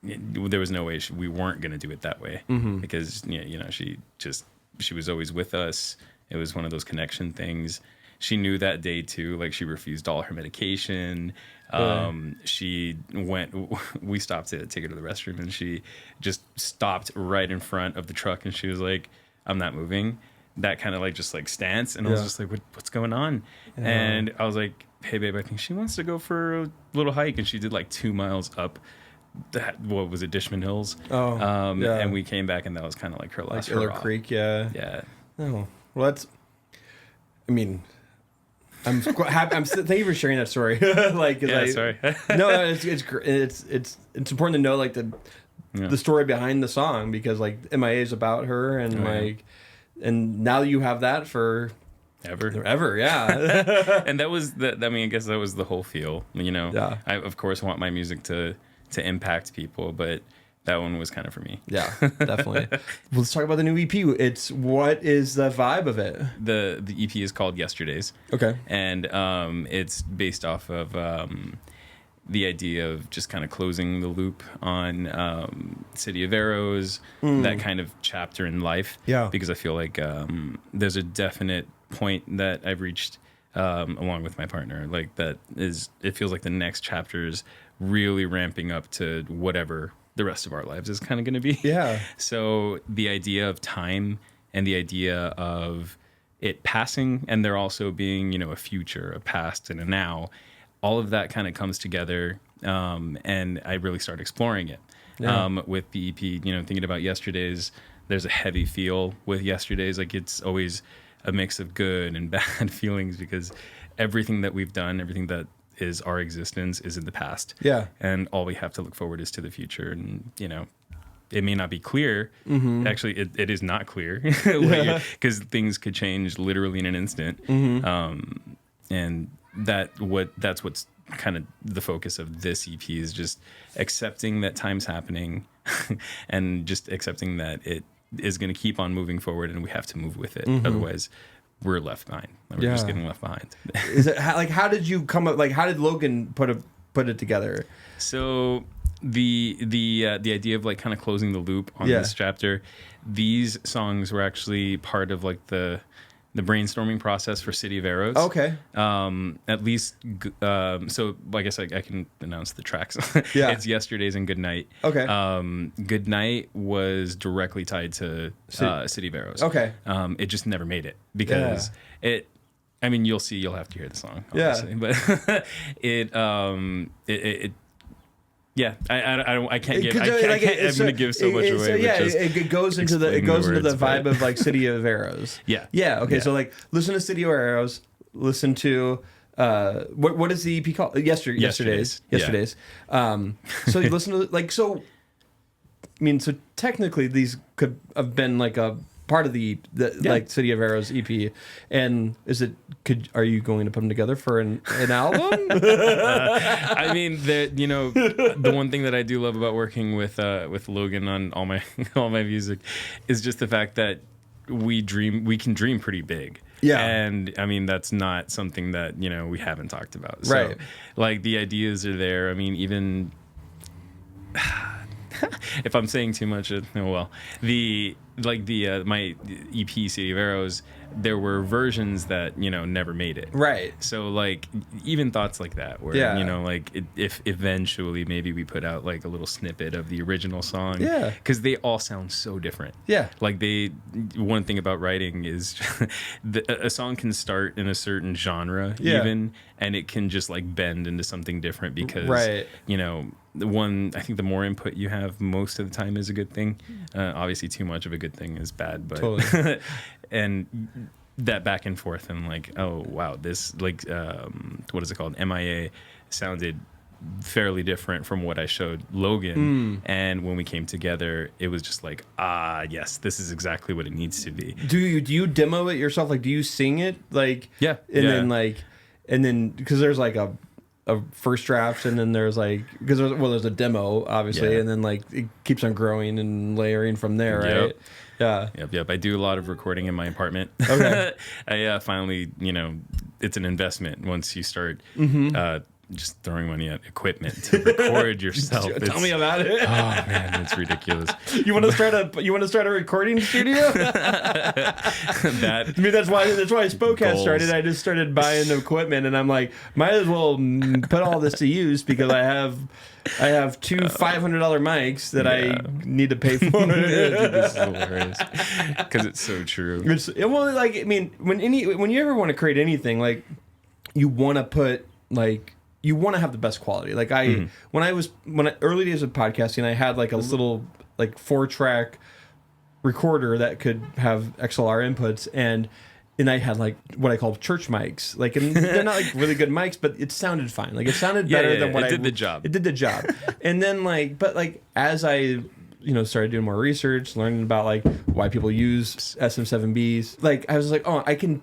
there was no way we weren't going to do it that way because, she was always with us. It was one of those connection things. She knew that day too. Like she refused all her medication. We stopped to take her to the restroom and she just stopped right in front of the truck and she was like, I'm not moving. that kind of like just like stance, and I was just like, what's going on? And I was like, hey babe, I think she wants to go for a little hike, and she did like 2 miles up what was it, Dishman Hills? And we came back, and that was kind of like her last Iller Creek. Yeah. Oh, well, that's. I mean, I'm happy. Thank you for sharing that story. Sorry. No, it's important to know like the story behind the song, because like MIA is about her, and and now you have that for ever, yeah. And that was I guess that was the whole feel, Yeah. I of course want my music to impact people, but that one was kind of for me. Yeah, definitely. Well, let's talk about the new EP. What is the vibe of it? The EP is called Yesterdays. Okay. And it's based off of the idea of just kind of closing the loop on City of Arrows, that kind of chapter in life. Yeah. Because I feel like there's a definite point that I've reached along with my partner. Like it feels like the next chapter is really ramping up to whatever the rest of our lives is kind of going to be. Yeah. So the idea of time and the idea of it passing, and there also being, a future, a past, and a now, all of that kind of comes together. And I really started exploring it with the EP, thinking about Yesterdays. There's a heavy feel with Yesterdays. Like it's always a mix of good and bad feelings, because everything that we've done, everything that is our existence is in the past. Yeah. And all we have to look forward is to the future. And, it may not be clear. Actually, it is not clear, because things could change literally in an instant. And that's what's kind of the focus of this EP, is just accepting that time's happening and just accepting that it is going to keep on moving forward, and we have to move with it. Otherwise, we're left behind. We're just getting left behind. Is it how did you come up? Like, how did Logan put it together? So the idea of like kind of closing the loop on this chapter, these songs were actually part of like the brainstorming process for City of Arrows. Okay. At least, so I guess I can announce the tracks. Yeah. It's Yesterdays and Good Night. Okay. Good Night was directly tied to City of Arrows. Okay. It just never made it, because you'll have to hear the song, obviously. But I can't give. I'm going to give so much away. It goes into the vibe of like City of Arrows. Yeah. Yeah. Okay. Yeah. So like, listen to City of Arrows. Listen to what is the EP called? Yesterday's. So you listen to like so. I mean, so technically these could have been like a part of the like City of Arrows EP, and are you going to put them together for an album? I mean, the one thing that I do love about working with Logan on all my music is just the fact that we can dream pretty big. Yeah. And I mean, that's not something that, we haven't talked about. So, right. Like the ideas are there. I mean, even if I'm saying too much, my EP City of Arrows, there were versions that never made it. Right. So like even thoughts like that, where if eventually maybe we put out like a little snippet of the original song, because they all sound so different. Yeah. Like one thing about writing is a song can start in a certain genre even, and it can just like bend into something different, because I think the more input you have most of the time is a good thing. Obviously too much of a good thing is bad, but totally. And that back and forth, and like, oh wow, this like what is it called, MIA sounded fairly different from what I showed Logan, and when we came together it was just like, yes, this is exactly what it needs to be. Do you demo it yourself? Like, do you sing it? Like, then because there's like a first draft, and then there's like, because there's a demo obviously, and then like it keeps on growing and layering from there, right? Yeah. Yep. I do a lot of recording in my apartment. Okay. I finally, it's an investment once you start just throwing money at equipment to record yourself. Tell me about it. Oh man, it's ridiculous. You want to start a recording studio? That I mean, that's why Spokast Goals. started. I just started buying the equipment, and I'm like, might as well put all this to use because I have two $500 mics that I need to pay for. Dude, this is hilarious because it's so true. Well, like, I mean, when you ever want to create anything, like, you want to put, like, you want to have the best quality. Like, when early days of podcasting, I had like a little like 4-track recorder that could have XLR inputs, and I had like what I call church mics. Like, and they're not like really good mics, but it sounded fine. Like, it sounded better than what it did the job. It did the job. And then as I started doing more research, learning about like why people use SM7Bs, like I was like, oh, I can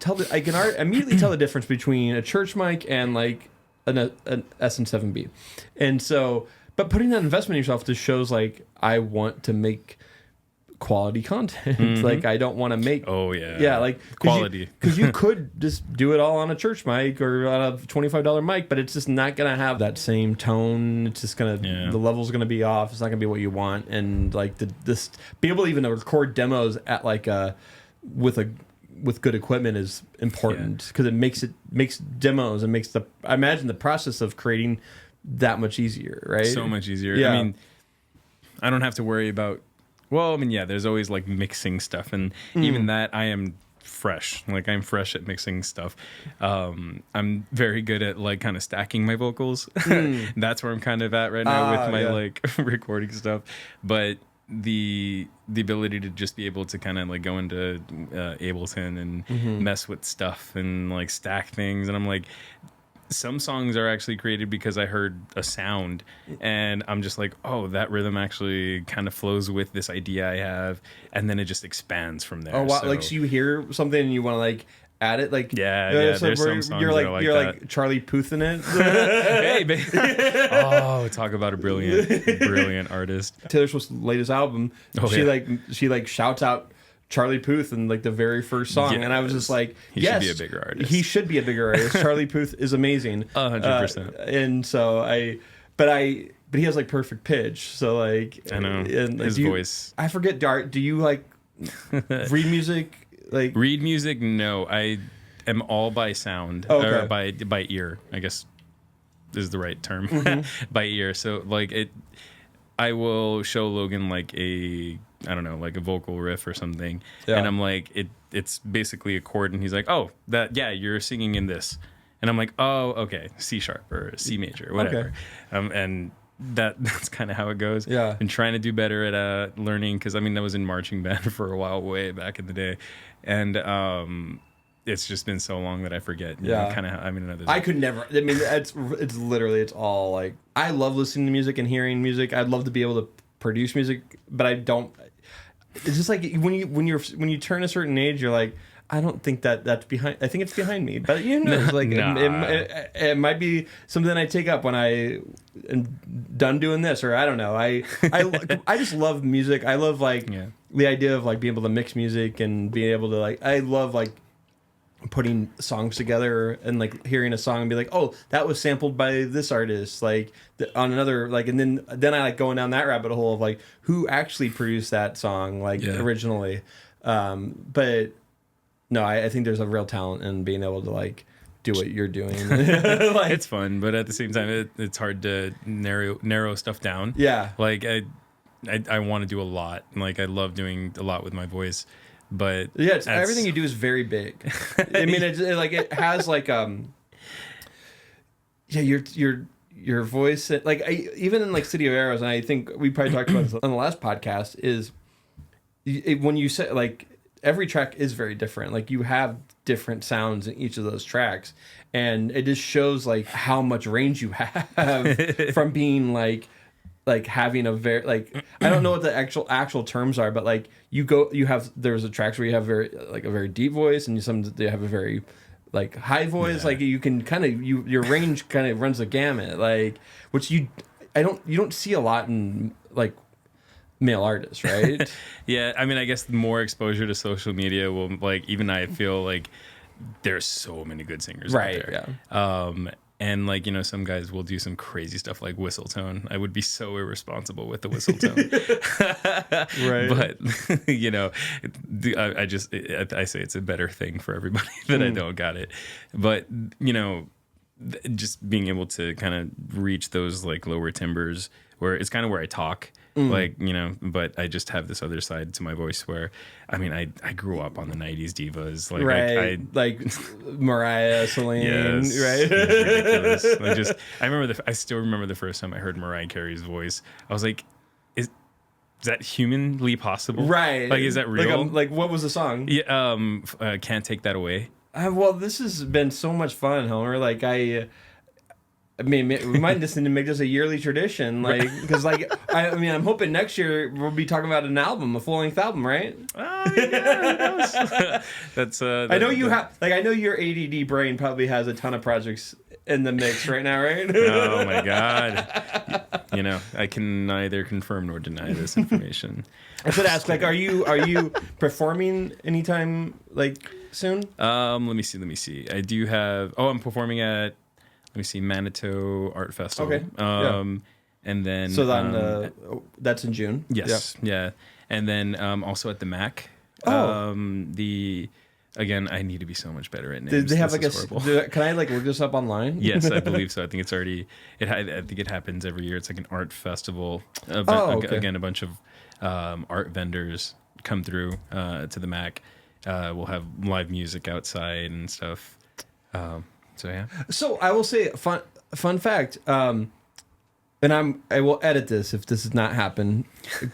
immediately tell the difference between a church mic and like an SM7B. And so, but putting that investment in yourself just shows like I want to make quality content. Like, I don't want to make like quality, because you could just do it all on a church mic or on a $25 mic, but it's just not gonna have that same tone. It's just gonna the level's gonna be off. It's not gonna be what you want. And like this be able even to record demos at like with good equipment is important because it makes demos and makes I imagine the process of creating that much easier, right? So much easier. Yeah. I mean, I don't have to worry about. Well, I mean, yeah, there's always like mixing stuff, and even that I am fresh. Like, I'm fresh at mixing stuff. I'm very good at like kind of stacking my vocals. That's where I'm kind of at right now with my like recording stuff. But the ability to just be able to kind of like go into Ableton and mess with stuff and like stack things, and I'm like, some songs are actually created because I heard a sound and I'm just like, oh, that rhythm actually kind of flows with this idea I have, and then it just expands from there. Oh wow! So you hear something and you want to like add it, like there's some songs you're like that are like you're that. like Charlie Puth in it. Hey, baby. Oh, talk about a brilliant artist. Taylor Swift's latest album, she shouts out Charlie Puth in like the very first song, and I was just like, he should be a bigger artist. He should be a bigger artist. Charlie Puth is amazing, 100%. And so but he has like perfect pitch. So like, I know, and his voice. I forget. Do you like read music? Like, read music? No, I am all by sound or by ear, I guess is the right term. By ear. So like I will show Logan like I don't know, like a vocal riff or something, and I'm like, it's basically a chord, and he's like, oh, you're singing in this, and I'm like, oh, okay, C sharp or C major, whatever, and that's kind of how it goes. Yeah, and trying to do better at learning, because I mean, I was in marching band for a while, way back in the day, and it's just been so long that I forget. Kind of. I mean, I could never. I mean, it's literally, it's all like, I love listening to music and hearing music. I'd love to be able to produce music, but I don't. It's just like when you turn a certain age, you're like, I don't think that's behind. I think it's behind me, but like it might be something I take up when I am done doing this, or I don't know. I just love music. I love like the idea of like being able to mix music and being able to like. I love like putting songs together and like hearing a song and be like, oh, that was sampled by this artist, like on another, like, and then I like going down that rabbit hole of like who actually produced that song, like originally. But no, I think there's a real talent in being able to like do what you're doing. Like, it's fun, but at the same time, it's hard to narrow stuff down. Yeah, like I want to do a lot. Like, I love doing a lot with my voice. But everything you do is very big. I mean, it has like your voice, like even in like City of Arrows, and I think we probably talked about this on the last podcast, is when you say like every track is very different. Like, you have different sounds in each of those tracks, and it just shows like how much range you have from being like having a very, like, I don't know what the actual terms are, but like there's a tracks where you have a very deep voice, and they have a very like high voice. Like, you can kind of your range kind of runs the gamut, like, which you don't see a lot in like male artists, right? Yeah, I mean, I guess more exposure to social media will, like, even I feel like there's so many good singers out there. And like, you know, some guys will do some crazy stuff like whistle tone. I would be so irresponsible with the whistle tone. Right. But, you know, I say it's a better thing for everybody that I don't got it. But, you know, just being able to kind of reach those like lower timbers where it's kind of where I talk. Like, you know, but I just have this other side to my voice where, I mean, I grew up on the 90s divas. Like, right. Like Mariah, Celine, yes, right? Ridiculous. I still remember the first time I heard Mariah Carey's voice. I was like, is that humanly possible? Right. Like, is that real? Like what was the song? Yeah, Can't Take That Away. Well, this has been so much fun, Helmer. Like, I mean, we might just need to make this a yearly tradition, like, because, like, I mean, I'm hoping next year we'll be talking about an album, a full-length album, right? Yeah, that's. I know you have, like, I know your ADD brain probably has a ton of projects in the mix right now, right? Oh my God! You know, I can neither confirm nor deny this information. I should ask, like, are you performing anytime, like, soon? Let me see. I do have. Oh, I'm performing at. Let me see, Manitou Art Festival. Okay. And then So then that's in June. yes, yeah, and then also at the Mac. Oh. Again, I need to be so much better at names. Did they have This like is horrible. can I like look this up online? Yes, I believe so. I think it's already. I think it happens every year. It's like an art festival. Okay. Again, a bunch of art vendors come through to the Mac. We'll have live music outside and stuff. So yeah. So I will say fun fact, and I will edit this if this does not happen,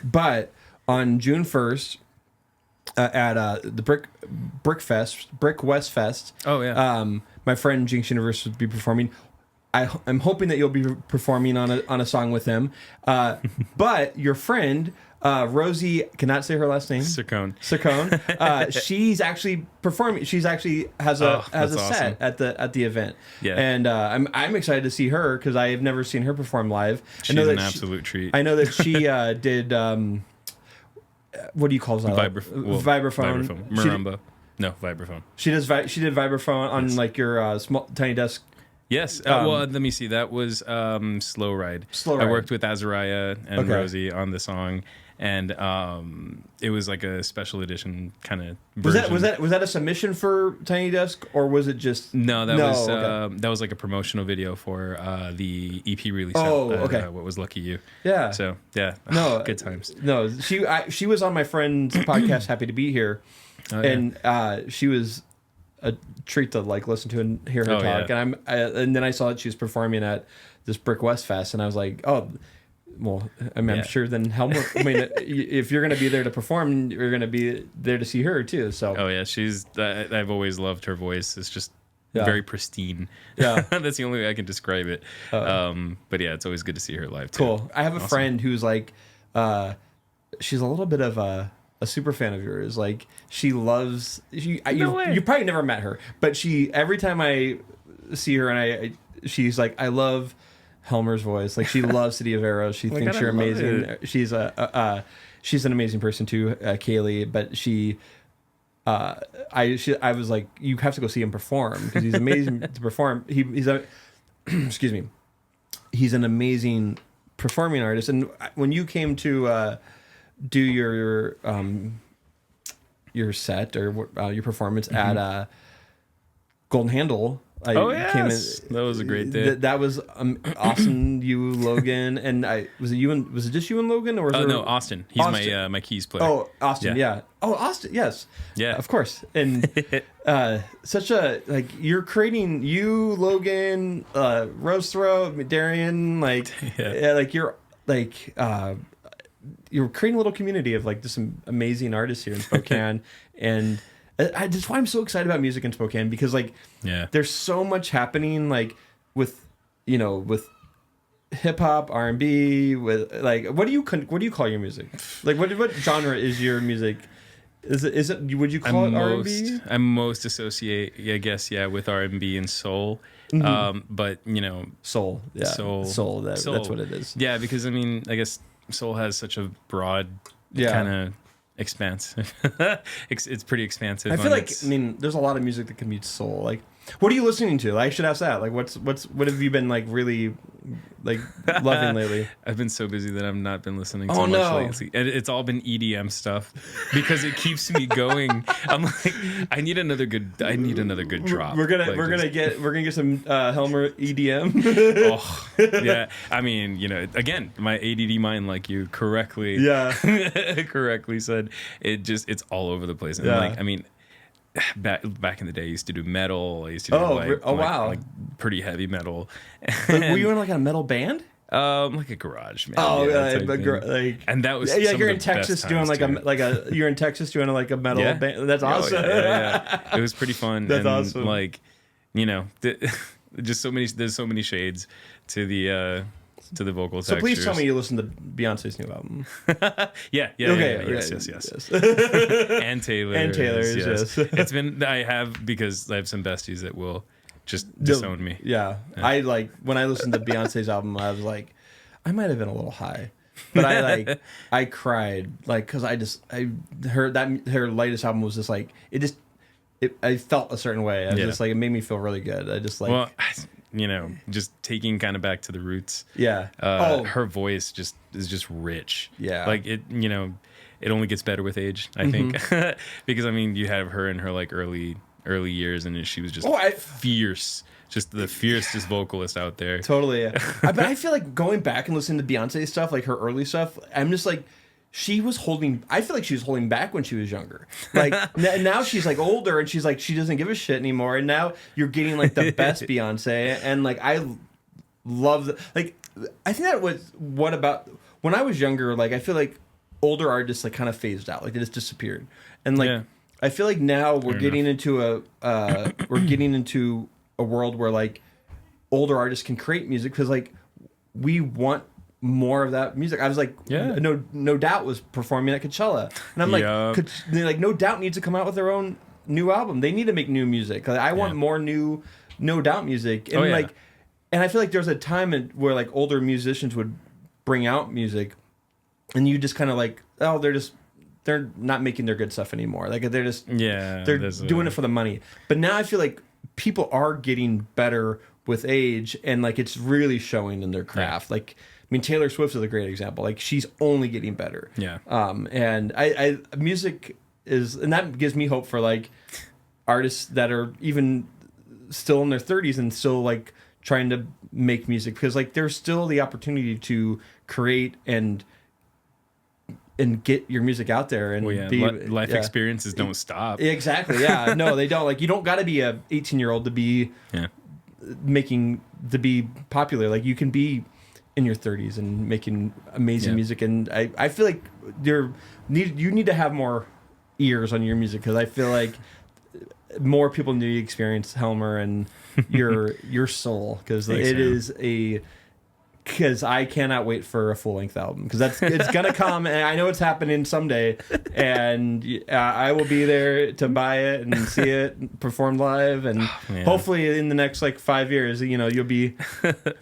but on June 1st at the Brick West Fest. Oh yeah. My friend Jinx Universe will be performing. I'm hoping that you'll be performing on a song with him. But your friend Rosie, cannot say her last name. Sircone. She's actually performing. She's actually has a set at the event. Yeah. And I'm excited to see her because I have never seen her perform live. She's an absolute treat. I know that she did. What do you call that? Vibraphone. Marimba. No, vibraphone. She did vibraphone on like your small tiny desk. Yes. Well, let me see. That was Slow Ride. I worked with Azariah and Rosie on the song, and it was like a special edition kind of version. Was that a submission for Tiny Desk, or was it just? No, that was like a promotional video for the EP release. What Was Lucky You? Yeah. So yeah. No, good times. No, she was on my friend's podcast, Happy to Be Here, and she was a treat to like listen to and hear her talk. Yeah. And then I saw that she was performing at this Brick West Fest, and I was like, oh, well, I mean, I'm sure then Helmer. I mean, if you're going to be there to perform, you're going to be there to see her too. So. Oh yeah, I've always loved her voice. It's just very pristine. Yeah, that's the only way I can describe it. But yeah, it's always good to see her live too. Cool. I have a friend who's like, she's a little bit of a super fan of yours. Like she loves you probably never met her, but every time I see her and she's like, I love Helmer's voice. Like she loves City of Arrows. She thinks you're amazing. She's an amazing person too, Kaylee, but I was like, you have to go see him perform because he's amazing to perform. He's excuse me. He's an amazing performing artist. And when you came to do your set or your performance at Golden Handle. That was a great day. That was awesome. You, Logan, and was it just you and Logan, or was there... No, Austin. He's my keys player. Oh, Austin, yeah. Oh, Austin, yes, yeah, of course. And such a you're creating Logan, Rose Throat, Darian, you're creating a little community of like just some amazing artists here in Spokane, and that's why I'm so excited about music in Spokane because there's so much happening with hip hop, R&B, with what do you call your music? Like what genre is your music? Is it would you call it R&B? I most associate with R&B and soul. Mm-hmm. But soul. Yeah. Soul. That's what it is. Yeah, because I mean, I guess soul has such a broad kind of expansive. It's pretty expansive. I feel there's a lot of music that can be soul. Like What are you listening to? I should ask that. Like, what have you been like really like loving lately? I've been so busy that I've not been listening to Oh, much no. lately. And it's all been EDM stuff because it keeps me going. I'm like, I need another good drop. We're gonna get some Helmer EDM. Oh, yeah. I mean, again, my ADD mind, like you correctly said, it's all over the place. And like, I mean, back in the day, I used to do metal. I used to do like pretty heavy metal. Were you in like a metal band? Like a garage band. Oh, yeah, and that was you're in Texas doing you're in Texas doing like a metal band. That's awesome. Yeah. It was pretty fun. That's awesome. Like, just there's so many shades to the vocal textures. So please tell me you listened to Beyonce's new album. Yeah. Yes. And Taylor's. Yes. It's been, because I have some besties that will just disown me. Yeah. I like, when I listened to Beyonce's album, I was like, I might have been a little high. But I cried, like, because I heard that her latest album was just like, I felt a certain way. I was just like, it made me feel really good. I just like... Well, just taking kind of back to the roots. Yeah. Her voice is just rich. Yeah. Like it only gets better with age, I think. Because I mean, you have her in her like early years, and she was just fierce, just the fiercest vocalist out there. Totally. Yeah. But I feel like going back and listening to Beyonce stuff, like her early stuff, I'm just like, I feel like she was holding back when she was younger. Like now she's like older and she's like, she doesn't give a shit anymore. And now you're getting like the best Beyonce. And like, I love like, I think that was when I was younger, like, I feel like older artists like kind of phased out, like they just disappeared. And like, I feel like now we're getting into a world where like older artists can create music because like we want more of that music. I was like, No Doubt was performing at Coachella, and I'm like, No Doubt needs to come out with their own new album. They need to make new music. I want more new No Doubt music, and and I feel like there's a time where like older musicians would bring out music, and you just kind of like, they're not making their good stuff anymore. Like they're just they're doing it for the money. But now I feel like people are getting better with age, and like it's really showing in their craft. Like, I mean, Taylor Swift is a great example. Like, she's only getting better. Yeah. And music is, and that gives me hope for like artists that are even still in their 30s and still like trying to make music, because like there's still the opportunity to create and get your music out there and life experiences don't stop. Exactly. Yeah. No, they don't. Like, you don't got to be a 18-year-old to be to be popular. Like, you can be in your 30s and making amazing music, and I feel like you need to have more ears on your music, because I feel like more people need to experience Helmer and your soul, because it is because I cannot wait for a full-length album, because it's gonna come, and I know it's happening someday, and I will be there to buy it and see it performed live, and hopefully in the next like 5 years, you'll be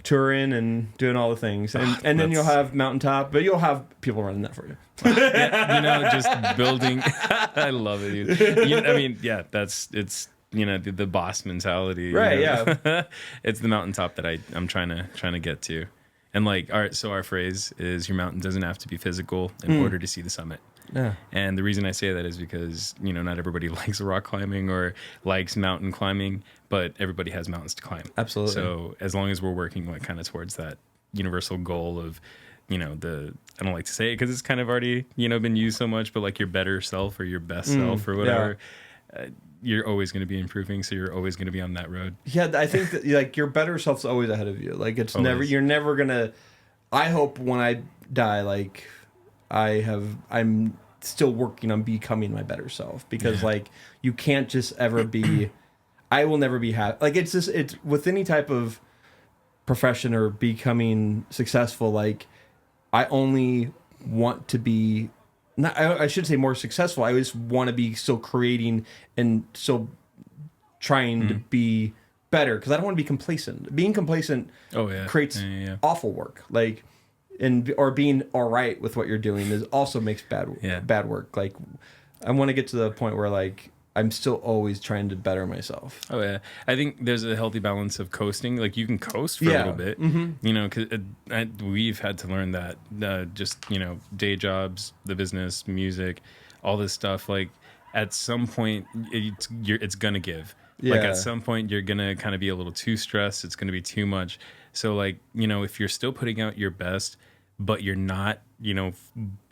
touring and doing all the things, and then you'll have Mountaintop, but you'll have people running that for you. Just building. I love it, dude. I mean, it's the boss mentality, right? Yeah, it's the mountaintop that I'm trying to get to. And like, our phrase is, your mountain doesn't have to be physical in order to see the summit. Yeah. And the reason I say that is because, not everybody likes rock climbing or likes mountain climbing, but everybody has mountains to climb. Absolutely. So as long as we're working like kind of towards that universal goal of, I don't like to say it because it's kind of already, been used so much, but like your better self or your best self or whatever, you're always going to be improving, so you're always going to be on that road. Yeah, I think that like your better self's always ahead of you. Like, it's always. You're never gonna. I hope when I die, like I'm still working on becoming my better self, because like you can't just ever be. I will never be happy. Like, it's with any type of profession or becoming successful. Like, I only want to be. I should say more successful. I just want to be still creating and still trying to be better, because I don't want to be complacent. Being complacent creates awful work. Like, or being all right with what you're doing also makes bad work. Like, I want to get to the point where like I'm still always trying to better myself. Oh yeah, I think there's a healthy balance of coasting. Like you can coast for a little bit, you know, because we've had to learn that just, you know, day jobs, the business, music, all this stuff. Like at some point, it's gonna give. Yeah. Like at some point, you're gonna kind of be a little too stressed. It's gonna be too much. So like, you know, if you're still putting out your best, but you're not, you know,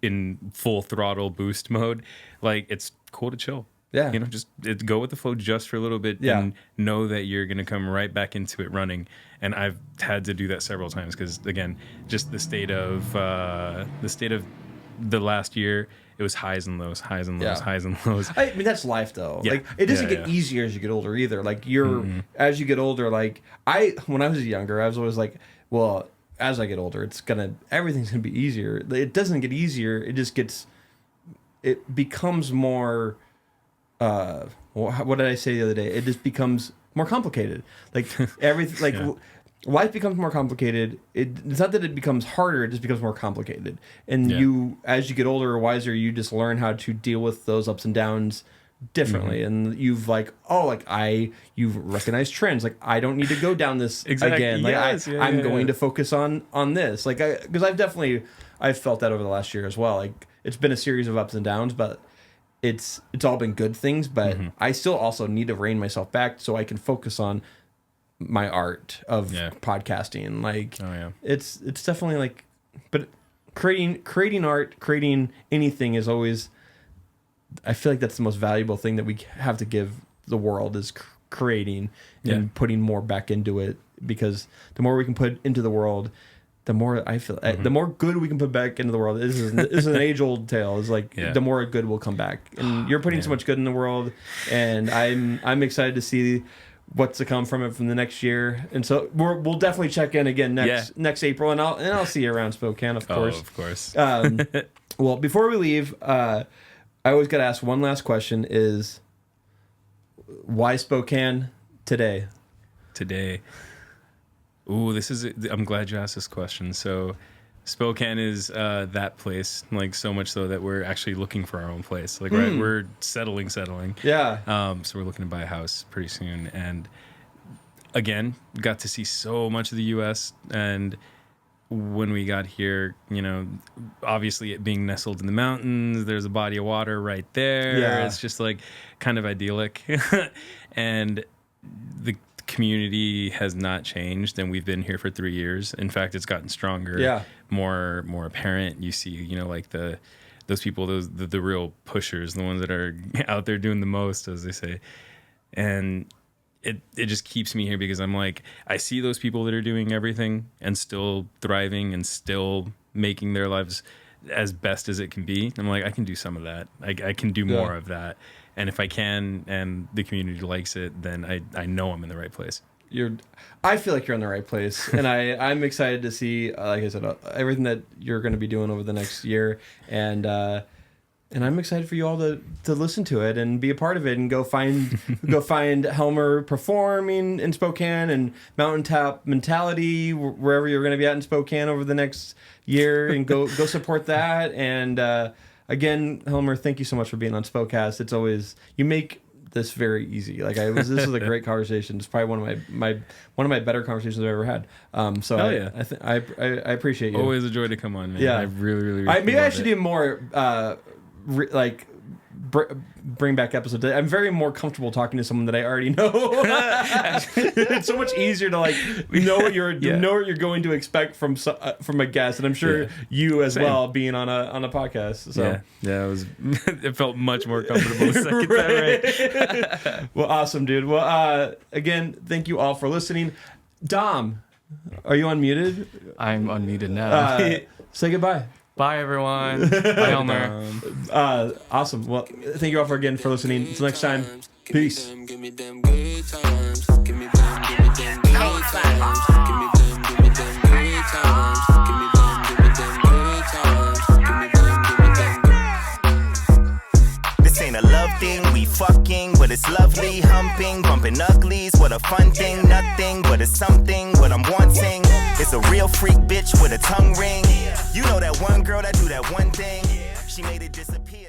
in full throttle boost mode, like it's cool to chill. Yeah. You know, just go with the flow just for a little bit and know that you're going to come right back into it running. And I've had to do that several times because, again, just the state of the last year, it was highs and lows, highs and lows, highs and lows. I mean, that's life, though. Yeah. Like, it doesn't get easier as you get older either. Like, as you get older, like, when I was younger, I was always like, well, as I get older, everything's going to be easier. It doesn't get easier. It becomes more... what did I say the other day? It just becomes more complicated. Like everything, like life becomes more complicated. It's not that it becomes harder; it just becomes more complicated. And you, as you get older or wiser, you just learn how to deal with those ups and downs differently. And you've you've recognized trends. Like I don't need to go down this again. Like I'm going to focus on this. Like because I've felt that over the last year as well. Like it's been a series of ups and downs, but it's all been good things, but I still also need to rein myself back so I can focus on my art of podcasting. Like, it's definitely like, but creating art, creating anything is always, I feel like that's the most valuable thing that we have to give the world is creating and putting more back into it, because the more we can put into the world, the more I feel, the more good we can put back into the world. This is an age-old tale. It's like the more good will come back, and you're putting so much good in the world, and I'm excited to see what's to come from it from the next year. And so we'll definitely check in again next April, and I'll see you around Spokane, of course. Oh, of course. Well, before we leave, I always got to ask one last question: is why Spokane today? Today. Ooh, I'm glad you asked this question. So Spokane is that place, like so much so that we're actually looking for our own place. Like we're settling. Yeah. So we're looking to buy a house pretty soon. And again, got to see so much of the U.S. And when we got here, you know, obviously it being nestled in the mountains, there's a body of water right there. Yeah. It's just like kind of idyllic. And the community has not changed, and we've been here for 3 years. In fact, it's gotten stronger, more apparent. You see, you know, like those people, the real pushers, the ones that are out there doing the most, as they say. And it just keeps me here because I'm like, I see those people that are doing everything and still thriving and still making their lives as best as it can be. I'm like, I can do some of that. I can do more of that. And if I can, and the community likes it, then I know I'm in the right place. I feel like you're in the right place, and I'm excited to see, like I said, everything that you're going to be doing over the next year, and I'm excited for you all to listen to it and be a part of it, and go find Helmer performing in Spokane and Mountaintop Mentality wherever you're going to be at in Spokane over the next year, and go support that. And again, Helmer, thank you so much for being on Spokast. It's always, you make this very easy. Like this was a great conversation. It's probably one of my better conversations I've ever had. So I appreciate you. Always a joy to come on, man. Yeah, I really maybe I should do more bring back episodes. I'm very more comfortable talking to someone that I already know. It's so much easier to know what you're going to expect from a guest, and I'm sure you as well being on a podcast. So it felt much more comfortable the second time. Right. Well, awesome, dude. Well, again, thank you all for listening. Dom, are you unmuted? I'm unmuted now. Say goodbye. Bye, everyone. Bye, Elmer. Awesome. Well, thank you all again for listening. Until next time, peace. Give me them good times. Give me them good times. Give me them good times. Give me them good times. Give me them good. This ain't a love thing, we fucking, but it's lovely. Humping, bumping uglies, what a fun thing. Nothing, but it's something, what I'm wanting. It's a real freak bitch with a tongue ring. You know that one girl that do that one thing. She made it disappear.